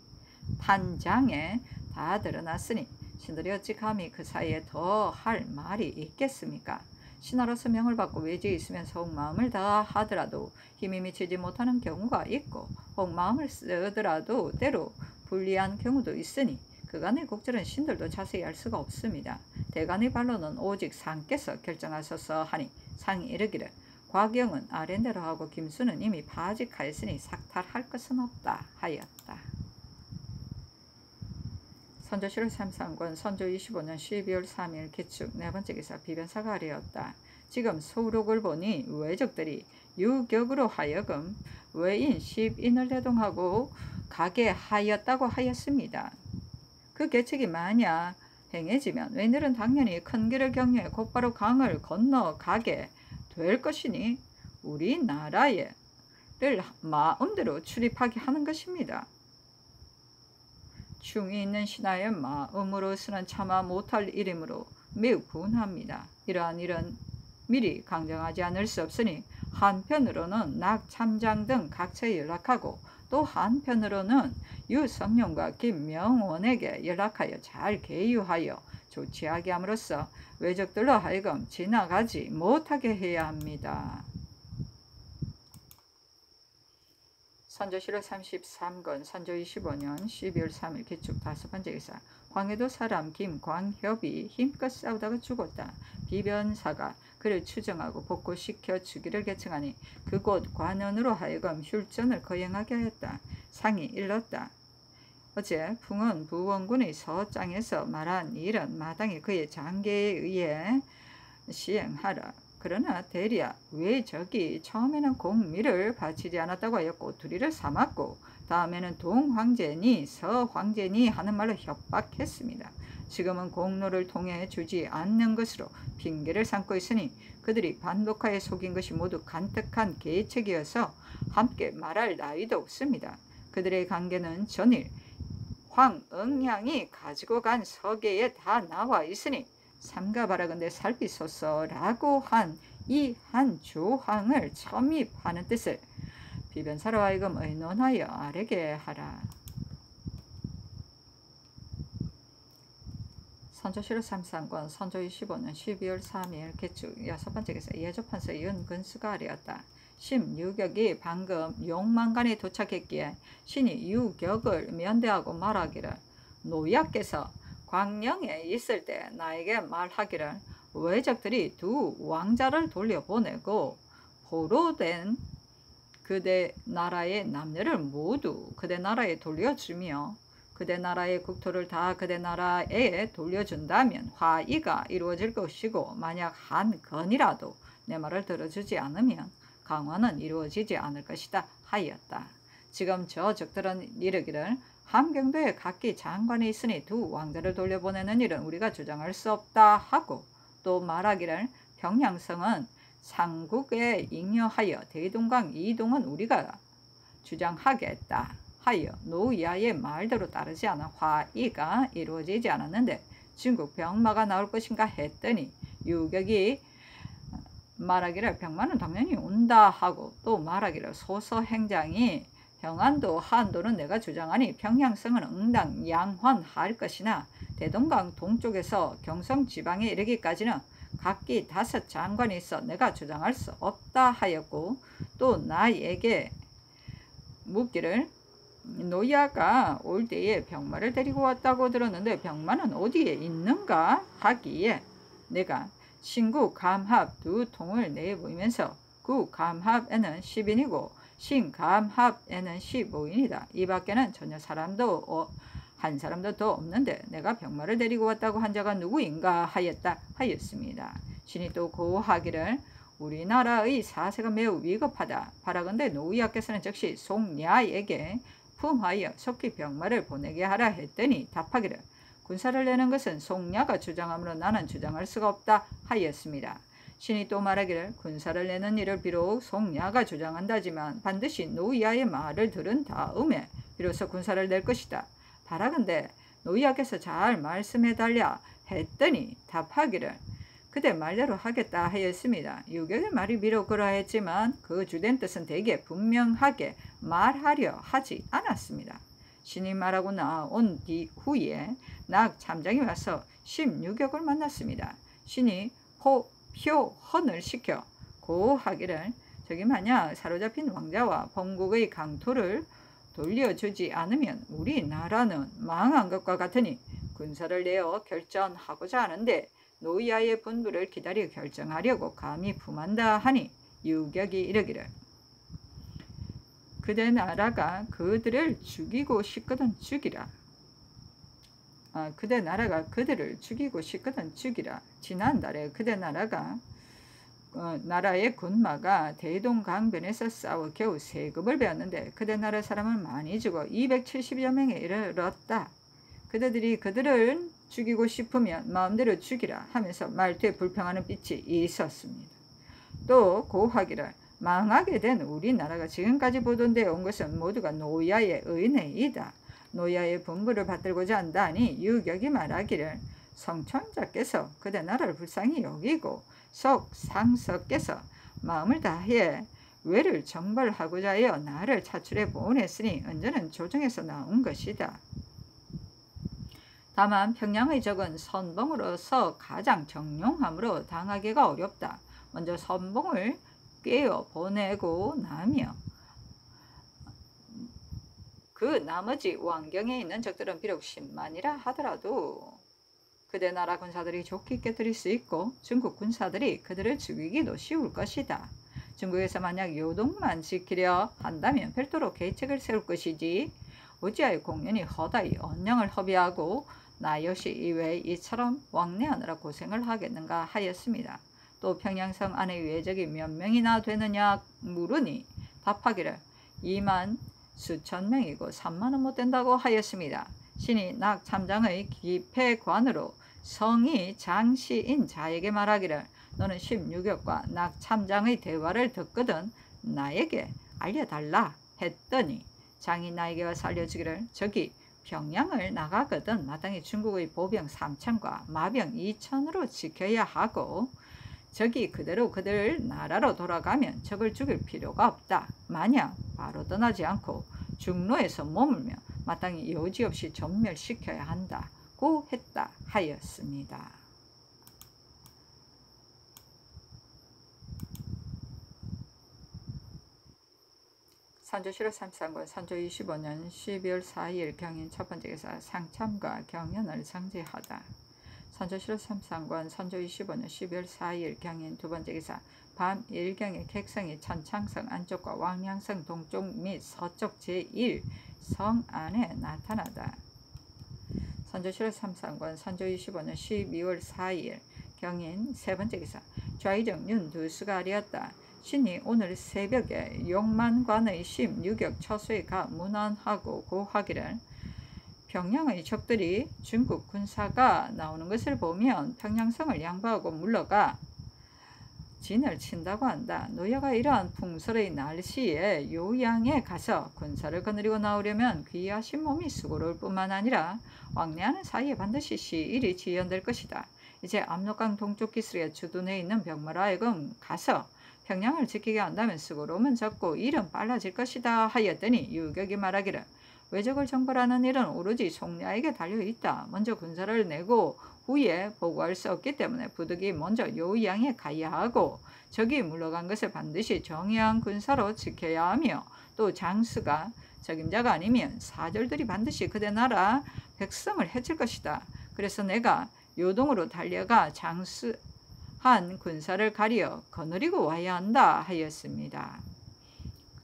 Speaker 1: 신들이 어찌 감히 그 사이에 더 할 말이 있겠습니까? 신하로서 명을 받고 외지에 있으면서 혹 마음을 다하더라도 힘이 미치지 못하는 경우가 있고 혹 마음을 쓰더라도 때로 불리한 경우도 있으니 그간의 국절은 신들도 자세히 알 수가 없습니다. 대간의 반론은 오직 상께서 결정하소서 하니 상이 이르기를 곽영은 아랜대로 하고 김수는 이미 파직하였으니 삭탈할 것은 없다 하였다. 선조실록 33권 선조 25년 12월 3일 기축 네번째 기사 비변사가 아뢰었다. 지금 소록을 보니 외적들이 유격으로 하여금 외인 10인을 대동하고 가게 하였다고 하였습니다. 그 계책이 만약 행해지면 외인들은 당연히 큰 길을 경유해 곧바로 강을 건너가게 될 것이니 우리나라에를 마음대로 출입하게 하는 것입니다. 충이 있는 신하의 마음으로서는 차마 못할 일이므로 매우 분합니다. 이러한 일은 미리 강정하지 않을 수 없으니 한편으로는 낙참장 등 각처에 연락하고 또 한편으로는 유성룡과 김명원에게 연락하여 잘 계유하여 조치하게 함으로써 외적들로 하여금 지나가지 못하게 해야 합니다. 선조실록 33권 선조 25년 12월 3일 기축 다섯번째 기사 광해도 사람 김광협이 힘껏 싸우다가 죽었다. 비변사가 그를 추정하고 복구시켜 주기를 계청하니 그곳 관원으로 하여금 흉전을 거행하게 하였다. 상이 일렀다. 어제 풍은 부원군의 서장에서 말한 일은 마땅히 그의 장계에 의해 시행하라. 그러나 대리야, 왜 저기 처음에는 공미를 바치지 않았다고 하여 꼬투리를 삼았고 다음에는 동황제니 서황제니 하는 말로 협박했습니다. 지금은 공로를 통해 주지 않는 것으로 핑계를 삼고 있으니 그들이 반독하에 속인 것이 모두 간특한 계책이어서 함께 말할 나위도 없습니다. 그들의 관계는 전일 황응양이 가지고 간 서계에 다 나와 있으니 삼가바라건대 살피소서라고 한 이 한 조항을 첨입하는 뜻을 비변사로 하여금 의논하여 아뢰게 하라. 선조실록 33권 선조 25년 12월 3일 개축 6번째 기사 예조판서 윤근수가 아뢰었다. 심유격이 방금 용만관에 도착했기에 신이 유격을 면대하고 말하기를 노약께서 광령에 있을 때 나에게 말하기를 외적들이 두 왕자를 돌려보내고 포로된 그대 나라의 남녀를 모두 그대 나라에 돌려주며 그대 나라의 국토를 다 그대 나라에 돌려준다면 화의가 이루어질 것이고 만약 한 건이라도 내 말을 들어주지 않으면 강화는 이루어지지 않을 것이다 하였다. 지금 저 적들은 이르기를 함경도에 각기 장관이 있으니 두 왕자를 돌려보내는 일은 우리가 주장할 수 없다 하고 또 말하기를 평양성은 상국에 잉여하여 대동강 이동은 우리가 주장하겠다 하여 노야의 말대로 따르지 않아 화의가 이루어지지 않았는데 중국 병마가 나올 것인가 했더니 유격이 말하기를 병마는 당연히 온다 하고 또 말하기를 소서행장이 평안도 한도는 내가 주장하니 평양성은 응당 양환할 것이나 대동강 동쪽에서 경성지방에 이르기까지는 각기 5 장관이 있어 내가 주장할 수 없다 하였고 또 나에게 묻기를 노야가 올 때에 병마를 데리고 왔다고 들었는데 병마는 어디에 있는가 하기에 내가 신구 감합 두 통을 내보이면서 구 감합에는 10인이고 신 감합에는 15인이다. 이 밖에는 전혀 한 사람도 더 없는데 내가 병마를 데리고 왔다고 한 자가 누구인가 하였습니다. 신이 또 고하기를 우리나라의 사세가 매우 위급하다. 바라건대 노의하께서는 즉시 송야에게 품하여 속히 병마를 보내게 하라 했더니 답하기를 군사를 내는 것은 송야가 주장하므로 나는 주장할 수가 없다 하였습니다. 신이 또 말하기를 군사를 내는 일을 비록 송야가 주장한다지만 반드시 노야의 말을 들은 다음에 비로소 군사를 낼 것이다. 바라건대 노야께서 잘 말씀해달라 했더니 답하기를 그대 말대로 하겠다 하였습니다. 유격의 말이 비록 그러했지만 그 주된 뜻은 되게 분명하게 말하려 하지 않았습니다. 신이 말하고 나온 뒤후에 낙 참장이 와서 심유격을 만났습니다. 신이 표헌을 시켜 고하기를 저기 만약 사로잡힌 왕자와 본국의 강토를 돌려주지 않으면 우리나라는 망한 것과 같으니 군사를 내어 결전하고자 하는데 노야의 분부를 기다려 결정하려고 감히 품한다 하니 유격이 이르기를 그대 나라가 그들을 죽이고 싶거든 죽이라. 그대 나라가 그들을 죽이고 싶거든 죽이라. 지난달에 그대 나라가 나라의 군마가 대동강변에서 싸워 겨우 3급을 베었는데 그대 나라 사람은 많이 죽어 270여 명에 이르렀다. 그대들이 그들을 죽이고 싶으면 마음대로 죽이라 하면서 말투에 불평하는 빛이 있었습니다. 또 고하기를 망하게 된 우리나라가 지금까지 보존되어 온 것은 모두가 노야의 은혜이다. 노야의 분부를 받들고자 한다니 유격이 말하기를 성천자께서 그대 나라를 불쌍히 여기고 석상서께서 마음을 다해 외를 정벌하고자 하여 나를 차출해 보냈으니 언제는 조정에서 나온 것이다. 다만 평양의 적은 선봉으로서 가장 정용함으로 당하기가 어렵다. 먼저 선봉을 꿰어 보내고 나며 그 나머지 왕경에 있는 적들은 비록 10만이라 하더라도 그대 나라 군사들이 좋게 깨뜨릴 수 있고 중국 군사들이 그들을 죽이기도 쉬울 것이다. 중국에서 만약 요동만 지키려 한다면 별도로 계책을 세울 것이지 어찌하여 공연히 허다히 언영을 허비하고 나 역시 이외에 이처럼 왕래하느라 고생을 하겠는가 하였습니다. 또 평양성 안에 외적이 몇 명이나 되느냐 물으니 답하기를 2만 수천 명이고 3만은 못 된다고 하였습니다. 신이 낙 참장의 기패관으로 성이 장시인 자에게 말하기를 너는 16역과 낙 참장의 대화를 듣거든 나에게 알려달라 했더니 장이 나에게 와서 알려주기를 저기 평양을 나가거든 마땅히 중국의 보병 3천과 마병 2천으로 지켜야 하고 적이 그대로 그들 나라로 돌아가면 적을 죽일 필요가 없다. 만약 바로 떠나지 않고 중로에서 머물며 마땅히 여지없이 전멸시켜야 한다고 했다 하였습니다. 산조 7월 33권 산조 25년 12월 4일 경인 첫번째 기사 상참과 경연을 상제하다. 산조 7월 33권 산조 25년 12월 4일 경인 두번째 기사 밤 1경에 객성이 천창성 안쪽과 왕량성 동쪽 및 서쪽 제1성 안에 나타나다. 산조 7월 33권 산조 25년 12월 4일 경인 세번째 기사 좌의정 윤두수가 아리었다. 신이 오늘 새벽에 용만관의 16역 처소에 가 문안하고 고하기를 평양의 적들이 중국 군사가 나오는 것을 보면 평양성을 양보하고 물러가 진을 친다고 한다. 노여가 이러한 풍설의 날씨에 요양에 가서 군사를 거느리고 나오려면 귀하신 몸이 수고로울 뿐만 아니라 왕래하는 사이에 반드시 시일이 지연될 것이다. 이제 압록강 동쪽 기슭에 주둔해 있는 병마로 하여금 가서 평양을 지키게 한다면 수고로움은 적고 일은 빨라질 것이다 하였더니 유격이 말하기를 외적을 정벌하는 일은 오로지 송랴에게 달려있다. 먼저 군사를 내고 후에 보고할 수 없기 때문에 부득이 먼저 요양에 가야 하고 적이 물러간 것을 반드시 정의한 군사로 지켜야 하며 또 장수가 적임자가 아니면 사절들이 반드시 그대 나라 백성을 해칠 것이다. 그래서 내가 요동으로 달려가 장수한 군사를 가리어 거느리고 와야 한다 하였습니다.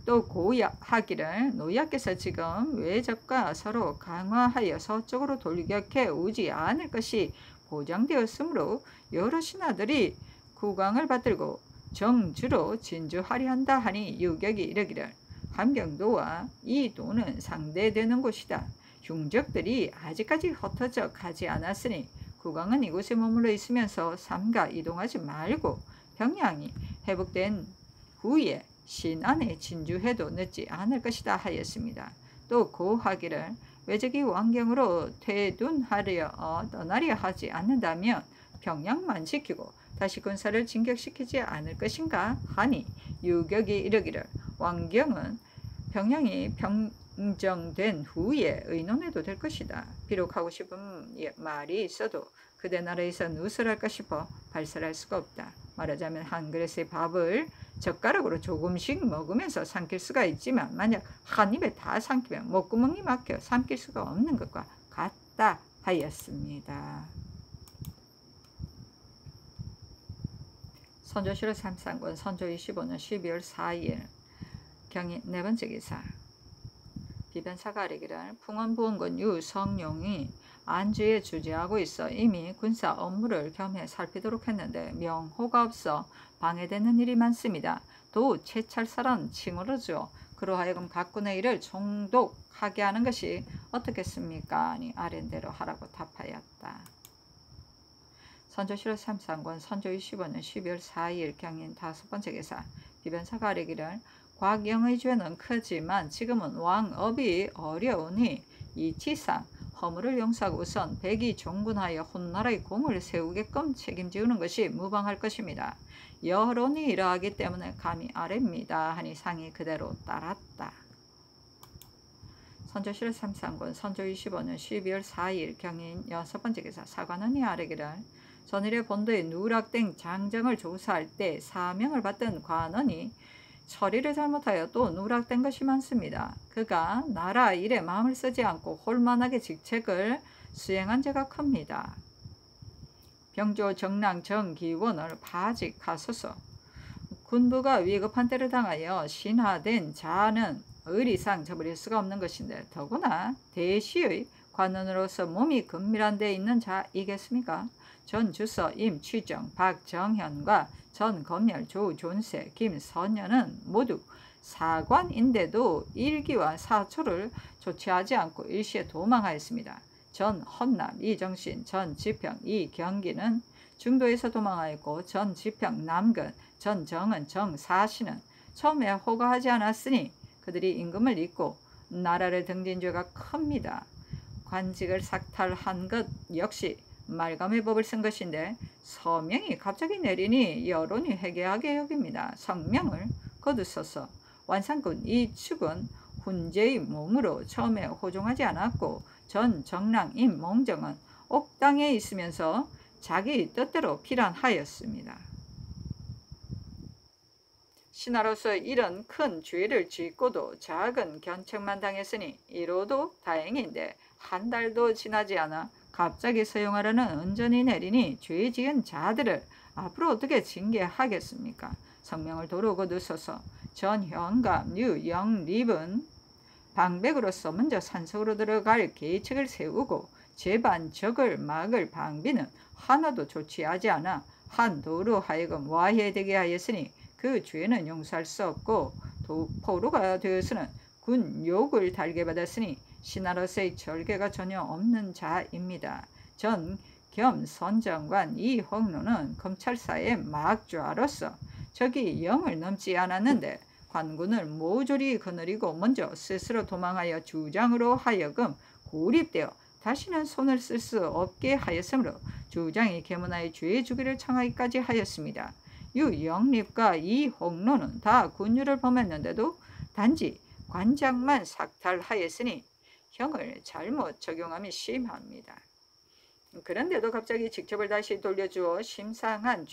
Speaker 1: 또 고하기를 노약께서 지금 외적과 서로 강화하여 서쪽으로 돌격해 오지 않을 것이 보장되었으므로 여러 신하들이 국왕을 받들고 정주로 진주하려 한다 하니 유격이 이르기를 함경도와 이 도는 상대되는 곳이다. 흉적들이 아직까지 흩어져 가지 않았으니 국왕은 이곳에 머물러 있으면서 삼가 이동하지 말고 평양이 회복된 후에 신안에 진주해도 늦지 않을 것이다 하였습니다. 또 고하기를 외적이 왕경으로 퇴둔하려 떠나려 하지 않는다면 평양만 지키고 다시 군사를 진격시키지 않을 것인가 하니 유격이 이르기를 왕경은 평양이 평정된 후에 의논해도 될 것이다. 비록 하고 싶은 말이 있어도 그대 나라에서 누설할까 싶어 발설할 수가 없다. 말하자면 한 그릇의 밥을 젓가락으로 조금씩 먹으면서 삼킬 수가 있지만 만약 한 입에 다 삼키면 목구멍이 막혀 삼킬 수가 없는 것과 같다 하였습니다. 선조 7월 33권 선조 25년 12월 4일 경인 네번째 기사 비변사가 아뢰기를 풍원부원군 유성룡이 안주에 주재하고 있어 이미 군사 업무를 겸해 살피도록 했는데 명호가 없어 방해되는 일이 많습니다. 도 채찰사란 칭호를 주어 그로 하여금 각 군의 일을 총독하게 하는 것이 어떻겠습니까? 아니 아랜대로 하라고 답하였다. 선조 7월 33권 선조 25년 12월 4일 경인 다섯번째 기사 비변사가 아뢰기를 곽영의 죄는 크지만 지금은 왕업이 어려우니 이치상 허물을 용서하고 우선 백이 종군하여 혼나라의 공을 세우게끔 책임지우는 것이 무방할 것입니다. 여론이 이러하기 때문에 감히 아뢰입니다 하니 상이 그대로 따랐다. 선조 7월 33권 선조 25년 12월 4일 경인 여섯번째 기사 사관원이 아뢰기를 전일의 본도의 누락된 장정을 조사할 때 사명을 받던 관원이 처리를 잘못하여 또 누락된 것이 많습니다. 그가 나라 일에 마음을 쓰지 않고 홀만하게 직책을 수행한 죄가 큽니다. 병조 정랑 정기원을 파직하소서. 군부가 위급한 때를 당하여 신하된 자는 의리상 저버릴 수가 없는 것인데 더구나 대시의 관원으로서 몸이 근밀한 데 있는 자이겠습니까? 전 주서 임취정, 박정현과 전 검열 조존세, 김선현은 모두 사관인데도 일기와 사초를 조치하지 않고 일시에 도망하였습니다. 전 헌납, 이정신, 전 지평, 이경기는 중도에서 도망하였고 전 지평, 남근, 전 정은, 정사신은 처음에 호가하지 않았으니 그들이 임금을 잊고 나라를 등진 죄가 큽니다. 관직을 삭탈한 것 역시 말감의 법을 쓴 것인데 서명이 갑자기 내리니 여론이 해괴하게 여깁니다. 성명을 거두소서. 완산군 이축은 훈제의 몸으로 처음에 호종하지 않았고 전 정랑 임몽정은 옥당에 있으면서 자기 뜻대로 필안하였습니다. 신하로서 이런 큰 죄를 짓고도 작은 견책만 당했으니 이로도 다행인데 한 달도 지나지 않아 갑자기 서용하려는 은전이 내리니 죄 지은 자들을 앞으로 어떻게 징계하겠습니까? 성명을 도로 거두소서. 전현감, 유영립은 방백으로서 먼저 산속으로 들어갈 계책을 세우고 제반 적을 막을 방비는 하나도 조치하지 않아 한도로 하여금 와해되게 하였으니 그 죄는 용서할 수 없고 포로가 되어서는 군 욕을 달게 받았으니 신하로서의 절개가 전혀 없는 자입니다. 전 겸선정관 이홍로는 검찰사의 막좌로서 적이 영을 넘지 않았는데 관군을 모조리 거느리고 먼저 스스로 도망하여 주장으로 하여금 고립되어 다시는 손을 쓸 수 없게 하였으므로 주장이 개문하여 죄 주기를 청하기까지 하였습니다. 유영립과 이홍로는 다 군유를 범했는데도 단지 관장만 삭탈하였으니 형을 잘못 적용함이 심합니다. 그런데도 갑자기 직접을 다시 돌려주어 심상한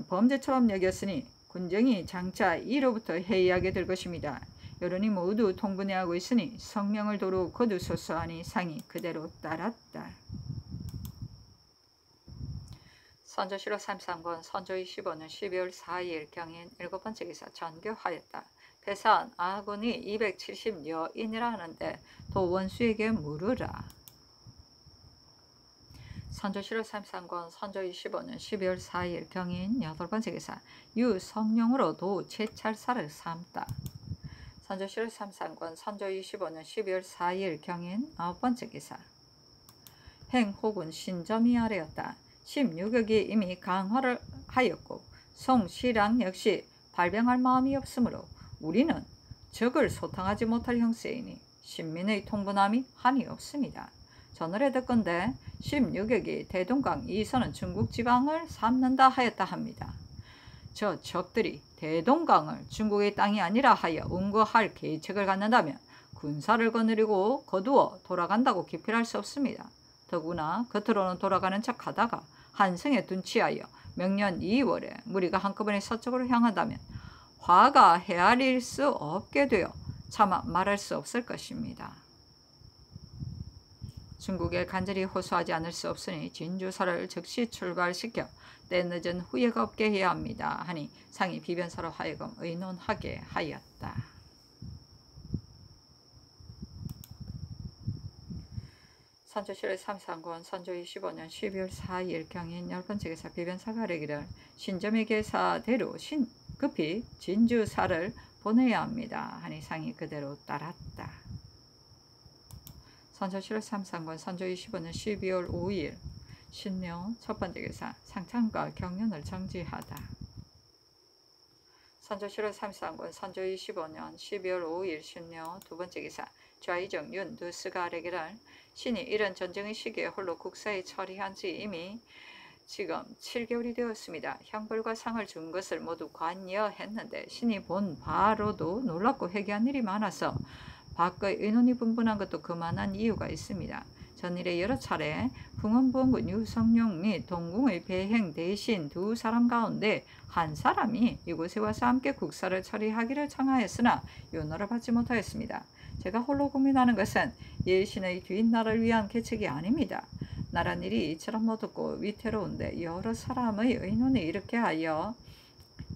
Speaker 1: 범죄처럼 여겼으니 군정이 장차 이로부터 해이하게 될 것입니다. 여론이 모두 통분해하고 있으니 성명을 도로 거두소서 하니 상이 그대로 따랐다. 선조실록 33권 선조 25년 12월 4일 경인 7번째 기사 전교하였다. 패사한 아군이 270여인이라 하는데 도 원수에게 물으라. 선조실록 33권 선조 25년 12월 4일 경인 8번째 기사 유성룡으로 도 채찰사를 삼다. 선조실록 33권 선조 25년 12월 4일 경인 9번째 기사 행호군 신점이 아래였다. 16억이 이미 강화를 하였고 송시랑 역시 발병할 마음이 없으므로 우리는 적을 소탕하지 못할 형세이니 신민의 통분함이 한이 없습니다. 전월에 듣건대 16억이 대동강 이선은 중국 지방을 삼는다 하였다 합니다. 저 적들이 대동강을 중국의 땅이 아니라 하여 응거할 계책을 갖는다면 군사를 거느리고 거두어 돌아간다고 기필할 수 없습니다. 더구나 겉으로는 돌아가는 척하다가 한성에 둔치하여 명년 2월에 무리가 한꺼번에 서쪽으로 향한다면 화가 헤아릴 수 없게 되어 차마 말할 수 없을 것입니다. 중국에 간절히 호소하지 않을 수 없으니 진주사를 즉시 출발시켜 때늦은 후회가 없게 해야 합니다. 하니 상이 비변사로 하여금 의논하게 하였다. 선조실록 33권 선조 25년 12월 4일 경인 10번째 기사 비변사가 아뢰기를 신점의 계사대로 급히 진주사를 보내야 합니다. 하니 상이 그대로 따랐다. 선조실록 33권 선조 25년 12월 5일 신묘 첫번째 기사 상창과 경연을 정지하다. 선조실록 33권 선조 25년 12월 5일 신묘 두번째 기사 좌이정 윤두스가 아뢰기를 신이 이런 전쟁의 시기에 홀로 국사에 처리한 지 이미 지금 7개월이 되었습니다. 형벌과 상을 준 것을 모두 관여했는데 신이 본 바로도 놀랍고 회개한 일이 많아서 밖의 의논이 분분한 것도 그만한 이유가 있습니다. 전일에 여러 차례 풍원부원군 유성룡 및 동궁의 배행 대신 두 사람 가운데 한 사람이 이곳에 와서 함께 국사를 처리하기를 청하였으나 윤허를 받지 못하였습니다. 제가 홀로 고민하는 것은 예신의 뒷나라를 위한 계책이 아닙니다. 나라일이 이처럼 어둡고 위태로운데 여러 사람의 의논이 이렇게 하여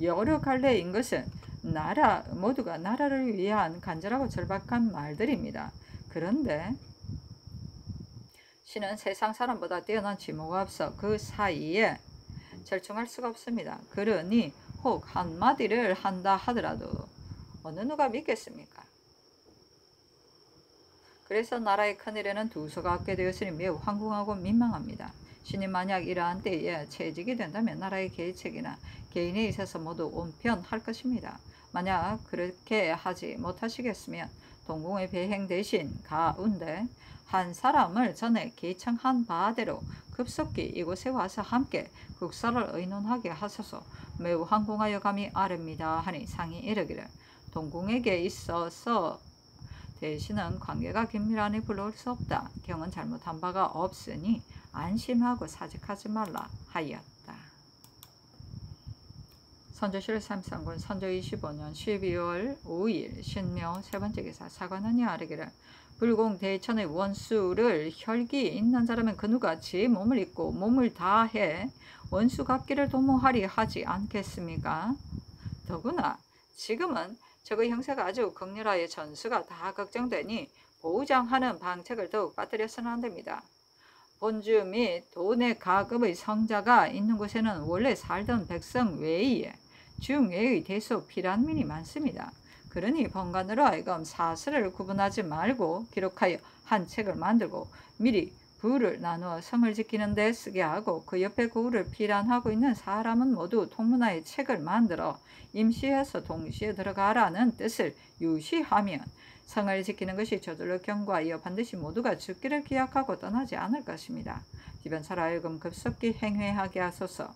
Speaker 1: 여러 갈래인 것은 모두가 나라를 위한 간절하고 절박한 말들입니다. 그런데 신은 세상 사람보다 뛰어난 지모가 없어 그 사이에 절충할 수가 없습니다. 그러니 혹 한마디를 한다 하더라도 어느 누가 믿겠습니까? 그래서 나라의 큰일에는 두서가 없게 되었으니 매우 황궁하고 민망합니다. 신이 만약 이러한 때에 채직이 된다면 나라의 계책이나 개인에 있어서 모두 온편할 것입니다. 만약 그렇게 하지 못하시겠으면 동궁의 배행 대신 가운데 한 사람을 전에 계청한 바대로 급속히 이곳에 와서 함께 국사를 의논하게 하소서. 매우 황궁하여 감히 아릅니다 하니 상이 이르기를 동궁에게 있어서 대신은 관계가 긴밀하니 불러올 수 없다. 경은 잘못한 바가 없으니 안심하고 사직하지 말라 하였다. 선조실 3상군 선조 25년 12월 5일 신묘 세번째 기사 사관원이 아뢰기를 불공 대천의 원수를 혈기 있는 자라면 그 누가 제 몸을 입고 몸을 다해 원수 갚기를 도모하리 하지 않겠습니까? 더구나 지금은 적의 형세가 아주 극렬하여 전수가 다 걱정되니 보장하는 방책을 더욱 빠뜨려서는 안됩니다. 본주 및 도내 가급의 성자가 있는 곳에는 원래 살던 백성 외에 중외의 대소 피란민이 많습니다. 그러니 번관으로 하여금 사슬을 구분하지 말고 기록하여 한 책을 만들고 미리 부를 나누어 성을 지키는 데 쓰게 하고 그 옆에 고을을 피란하고 있는 사람은 모두 통문화의 책을 만들어 임시해서 동시에 들어가라는 뜻을 유시하면 성을 지키는 것이 저절로 경과하여 반드시 모두가 죽기를 기약하고 떠나지 않을 것입니다. 비변사로 하여금 급속히 행회하게 하소서.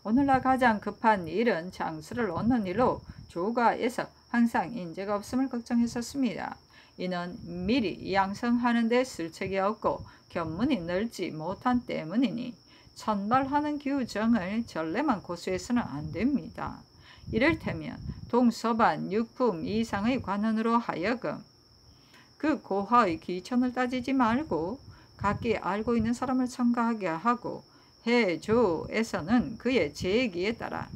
Speaker 1: 오늘날 가장 급한 일은 장수를 얻는 일로 조가에서 항상 인재가 없음을 걱정했었습니다. 이는 미리 양성하는 데 쓸책이 없고 견문이 넓지 못한 때문이니 천발하는 규정을 전례만 고수해서는 안됩니다. 이를테면 동서반 육품 이상의 관원으로 하여금 그 고하의 기천을 따지지 말고 각기 알고 있는 사람을 첨가하게 하고 해조에서는 그의 재기에 따라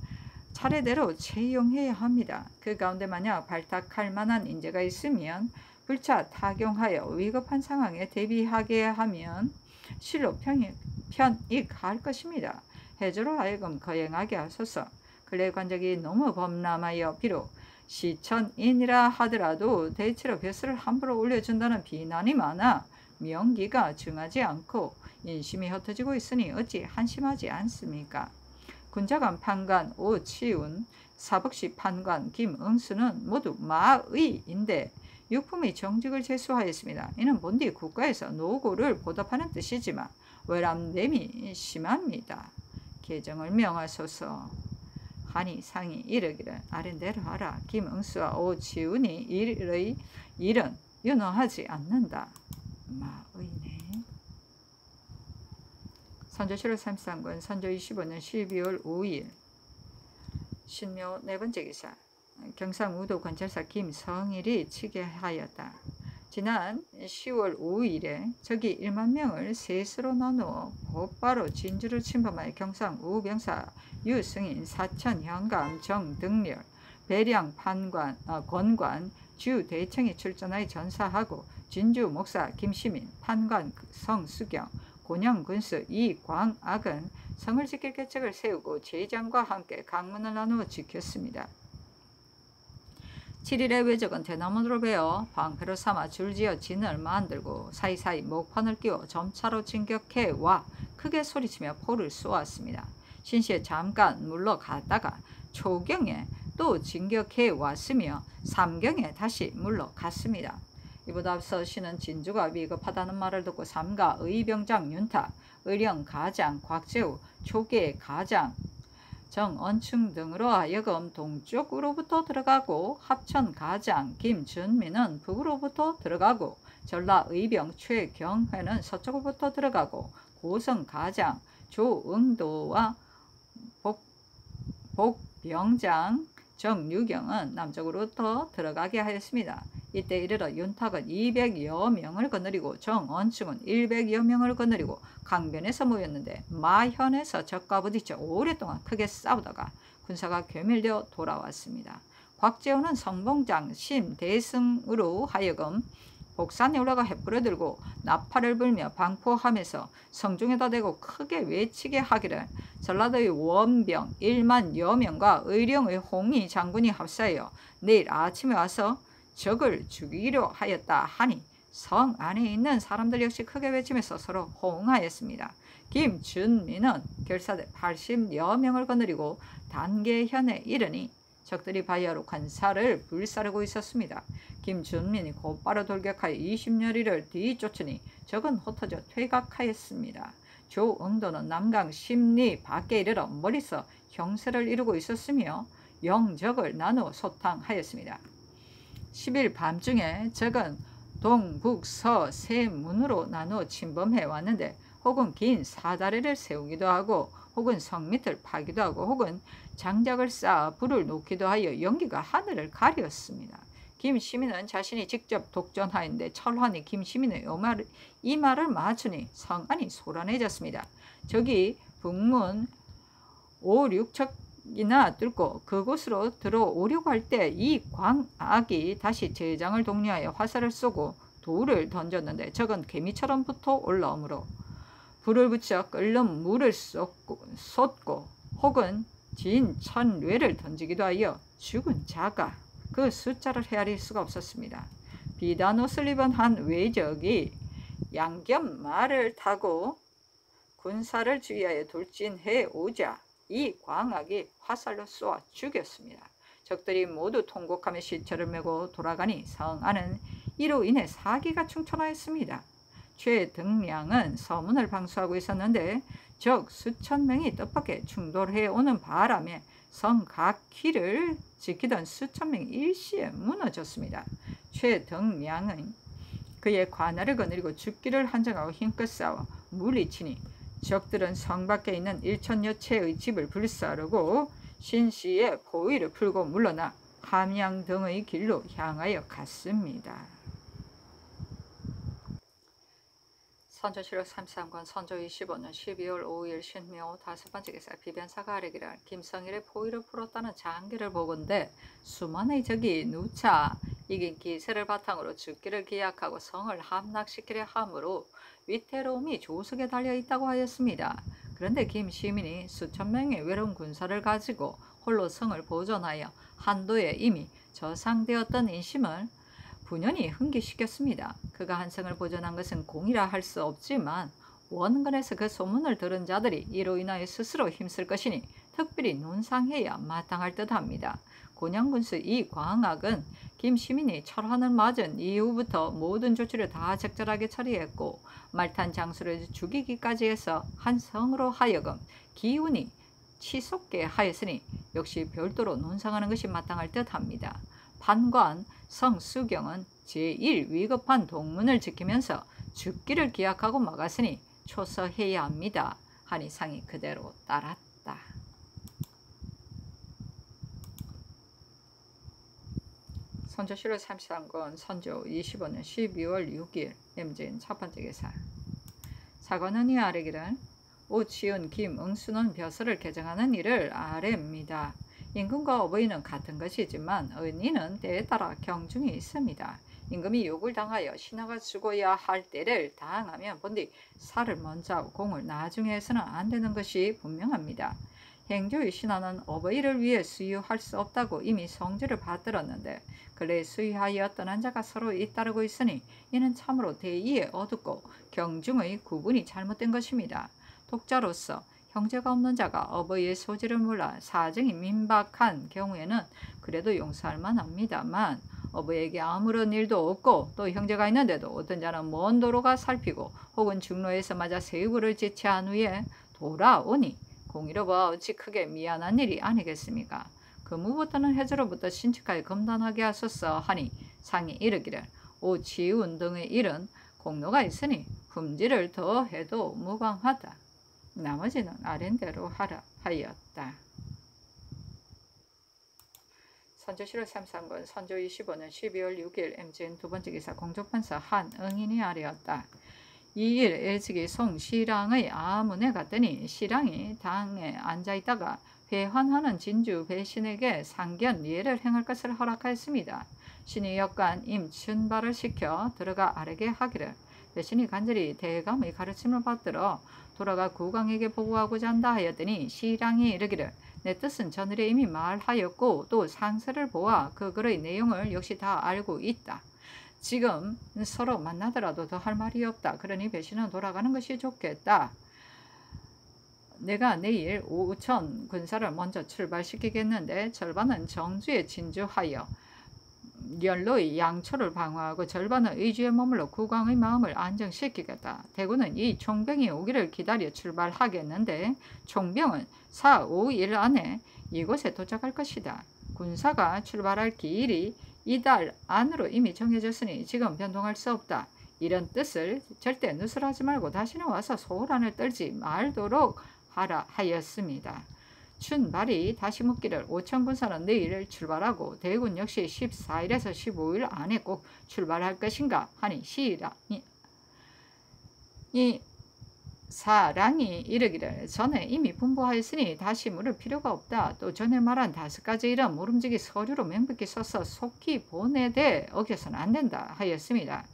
Speaker 1: 차례대로 채용해야 합니다. 그 가운데 만약 발탁할 만한 인재가 있으면 불차 타경하여 위급한 상황에 대비하게 하면 실로 편익할 것입니다. 해조로 하여금 거행하게 하소서. 근래 관적이 너무 범람하여 비록 시천인이라 하더라도 대체로 벼슬을 함부로 올려준다는 비난이 많아 명기가 중하지 않고 인심이 흩어지고 있으니 어찌 한심하지 않습니까? 군자관 판관 오치운, 사복시 판관 김응수는 모두 마의인데 육품이 정직을 제수하였습니다. 이는 본디 국가에서 노고를 보답하는 뜻이지만 외람됨이 심합니다. 개정을 명하소서 하니 상이 이르기를 아랜대로 하라. 김응수와 오치운이 일의 일은 윤허하지 않는다. 마의네. 선조실 33군 선조 25년 12월 5일 신묘 네번째 기사 경상우도 관찰사 김성일이 치게하였다. 지난 10월 5일에 적이 1만 명을 셋으로 나누어 곧바로 진주를 침범하여 경상우병사 유승인, 사천 현감, 정등렬, 배량 판관, 권관, 주대청이 출전하여 전사하고 진주 목사 김시민, 판관 성수경, 곤양군수 이광악은 성을 지킬 계책을 세우고 제장과 함께 강문을 나누어 지켰습니다. 7일에 외적은 대나무로 베어 방패로 삼아 줄지어 진을 만들고 사이사이 목판을 끼워 점차로 진격해 와 크게 소리치며 포를 쏘았습니다. 신시에 잠깐 물러갔다가 초경에 또 진격해 왔으며 삼경에 다시 물러갔습니다. 이보다 앞서 신은 진주가 위급하다는 말을 듣고 삼가 의병장 윤탁, 의령 가장 곽재우, 초계 가장 정언충 등으로 하여금 동쪽으로부터 들어가고 합천 가장 김준민은 북으로부터 들어가고 전라 의병 최경회는 서쪽으로부터 들어가고 고성 가장 조응도와 복병장 정유경은 남쪽으로부터 들어가게 하였습니다. 이때 이르러 윤탁은 200여 명을 거느리고 정언충은 100여 명을 거느리고 강변에서 모였는데 마현에서 적과 부딪혀 오랫동안 크게 싸우다가 군사가 괴멸되어 돌아왔습니다. 곽재우는 성봉장 신대승으로 하여금 복산에 올라가 횃불을 들고 나팔을 불며 방포하면서 성중에다 대고 크게 외치게 하기를 전라도의 원병 1만여 명과 의령의 홍희 장군이 합사하여 내일 아침에 와서 적을 죽이기로 하였다 하니 성 안에 있는 사람들 역시 크게 외치면서 서로 호응하였습니다. 김준민은 결사대 80여 명을 거느리고 단계현에 이르니 적들이 바야흐로 관사를 불사르고 있었습니다. 김준민이 곧바로 돌격하여 20여리를 뒤쫓으니 적은 흩어져 퇴각하였습니다. 조응도는 남강 십리 밖에 이르러 멀리서 형세를 이루고 있었으며 영적을 나누어 소탕하였습니다. 10일 밤중에 적은 동북서 세 문으로 나누어 침범해 왔는데 혹은 긴 사다리를 세우기도 하고 혹은 성 밑을 파기도 하고 혹은 장작을 쌓아 불을 놓기도 하여 연기가 하늘을 가렸습니다. 김시민은 자신이 직접 독전하였는데 철환이 김시민의 이마를 맞추니 성 안이 소란해졌습니다. 적이 북문 5, 6척이나 뚫고 그곳으로 들어오려고 할 때 이 광악이 다시 제장을 독려하여 화살을 쏘고 돌을 던졌는데 적은 개미처럼 붙어 올라오므로 불을 붙여 끓는 물을 쏟고 혹은 진천뇌를 던지기도 하여 죽은 자가 그 숫자를 헤아릴 수가 없었습니다. 비단 옷을 입은 한 외적이 양견말을 타고 군사를 주의하여 돌진해 오자 이 광악이 화살로 쏘아 죽였습니다. 적들이 모두 통곡하며 시체를 메고 돌아가니 성 안은 이로 인해 사기가 충천하였습니다. 최등량은 서문을 방수하고 있었는데 적 수천 명이 뜻밖의 충돌해 오는 바람에 성 각 키를 지키던 수천 명이 일시에 무너졌습니다. 최등량은 그의 관할을 거느리고 죽기를 한정하고 힘껏 싸워 물리치니 적들은 성 밖에 있는 1천여 채의 집을 불사르고 신시의 포위를 풀고 물러나 함양 등의 길로 향하여 갔습니다. 선조실록 33권 선조 25년 12월 5일 신묘 5번째 기사 비변사가 아래기를 김성일의 포위를 풀었다는 장계를 보건대 수만의 적이 누차 이긴 기세를 바탕으로 죽기를 기약하고 성을 함락시키려 함으로 위태로움이 조석에 달려있다고 하였습니다. 그런데 김시민이 수천 명의 외로운 군사를 가지고 홀로 성을 보존하여 한도에 이미 저상되었던 인심을 분연히 흥기시켰습니다. 그가 한 성을 보존한 것은 공이라 할 수 없지만 원근에서 그 소문을 들은 자들이 이로 인하여 스스로 힘쓸 것이니 특별히 논상해야 마땅할 듯합니다. 곤양군수 이광학은 김시민이 철환을 맞은 이후부터 모든 조치를 다 적절하게 처리했고 말탄 장수를 죽이기까지 해서 한 성으로 하여금 기운이 치솟게 하였으니 역시 별도로 논상하는 것이 마땅할 듯합니다. 판관 성수경은 제1위급한 동문을 지키면서 죽기를 기약하고 막았으니 초서해야 합니다. 하니 상이 그대로 따랐다. 선조실록 33권 선조 25년 12월 6일 임진 첫번째 기사 사관은 이 아래기를 오치윤 김응수는 벼슬을 개정하는 일을 아래입니다. 임금과 어버이는 같은 것이지만 은인은 때에 따라 경중이 있습니다. 임금이 욕을 당하여 신하가 죽어야 할 때를 당하면 본디 살을 먼저 하고 공을 나중에 해서는 안 되는 것이 분명합니다. 행조의 신하는 어버이를 위해 수유할 수 없다고 이미 성질을 받들었는데 근래 수유하여 떠난 자가 서로 잇따르고 있으니 이는 참으로 대의에 어둡고 경중의 구분이 잘못된 것입니다. 독자로서 형제가 없는 자가 어버이의 소질을 몰라 사정이 민박한 경우에는 그래도 용서할 만합니다만 어버이에게 아무런 일도 없고 또 형제가 있는데도 어떤 자는 먼 도로가 살피고 혹은 중로에서 맞아 세우를 지체한 후에 돌아오니 공의로 봐 어찌 크게 미안한 일이 아니겠습니까? 그 무부터는 해저로부터 신측하여 검단하게 하소서 하니 상이 이르기를 오치운 등의 일은 공로가 있으니 품질을 더해도 무방하다. 나머지는 아랜대로 하라 하였다. 선조실록 33권 선조 25년 12월 6일 임진 두번째 기사 공조판서 한응인이 아뢰었다. 이일 일찍이 송시랑의 아문에 갔더니 시랑이 당에 앉아있다가 배환하는 진주 배신에게 상견 예를 행할 것을 허락하였습니다. 신이 역관 임춘발을 시켜 들어가 아래게 하기를 배신이 간절히 대감의 가르침을 받들어 돌아가 국왕에게 보고하고자 한다 하였더니 시랑이 이르기를 내 뜻은 전일에 이미 말하였고 또 상세를 보아 그 글의 내용을 역시 다 알고 있다. 지금 서로 만나더라도 더 할 말이 없다. 그러니 배신은 돌아가는 것이 좋겠다. 내가 내일 5천 군사를 먼저 출발시키겠는데 절반은 정주에 진주하여 연로의 양초를 방어하고 절반은 의주에 머물러 국왕의 마음을 안정시키겠다. 대구는 이 총병이 오기를 기다려 출발하겠는데 총병은 4, 5일 안에 이곳에 도착할 것이다. 군사가 출발할 기일이 이달 안으로 이미 정해졌으니 지금 변동할 수 없다. 이런 뜻을 절대 누설하지 말고 다시는 와서 소란을 떨지 말도록 하라 하였습니다. 춘발이 다시 묻기를 5천 군사는 내일 출발하고 대군 역시 14일에서 15일 안에 꼭 출발할 것인가 하니 사랑이 이르기를 전에 이미 분부하였으니 다시 물을 필요가 없다. 또 전에 말한 5가지 일은 모름지기 서류로 명백히 써서 속히 보내되 어겨서는 안 된다 하였습니다.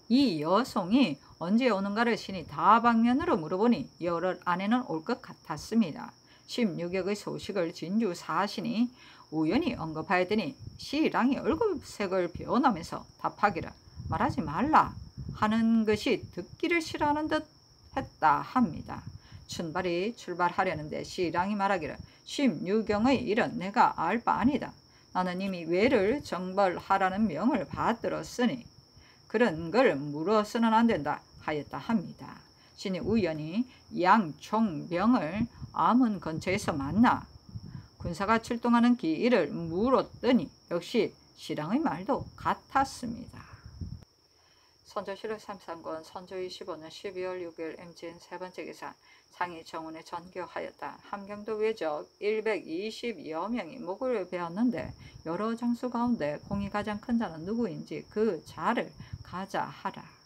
Speaker 1: 이 여송이 언제 오는가를 신이 다방면으로 물어보니 열흘 안에는 올 것 같았습니다. 16역의 소식을 진주 사신이 우연히 언급하였더니 시랑이 얼굴색을 변하면서 답하기를 말하지 말라 하는 것이 듣기를 싫어하는 듯 했다 합니다. 춘발이 출발하려는데 시랑이 말하기를 16경의 일은 내가 알 바 아니다. 나는 이미 외를 정벌하라는 명을 받들었으니 그런 걸 물어서는 안 된다 하였다 합니다. 신이 우연히 양총병을 암원 근처에서 만나 군사가 출동하는 기일을 물었더니 역시 시랑의 말도 같았습니다. 선조실록 33권 선조 25년 12월 6일 MGN 세 번째 기사 상이 정원에 전교하였다. 함경도 외적 120여 명이 목을 베었는데 여러 장수 가운데 공이 가장 큰 자는 누구인지 그 자를 가자 하라.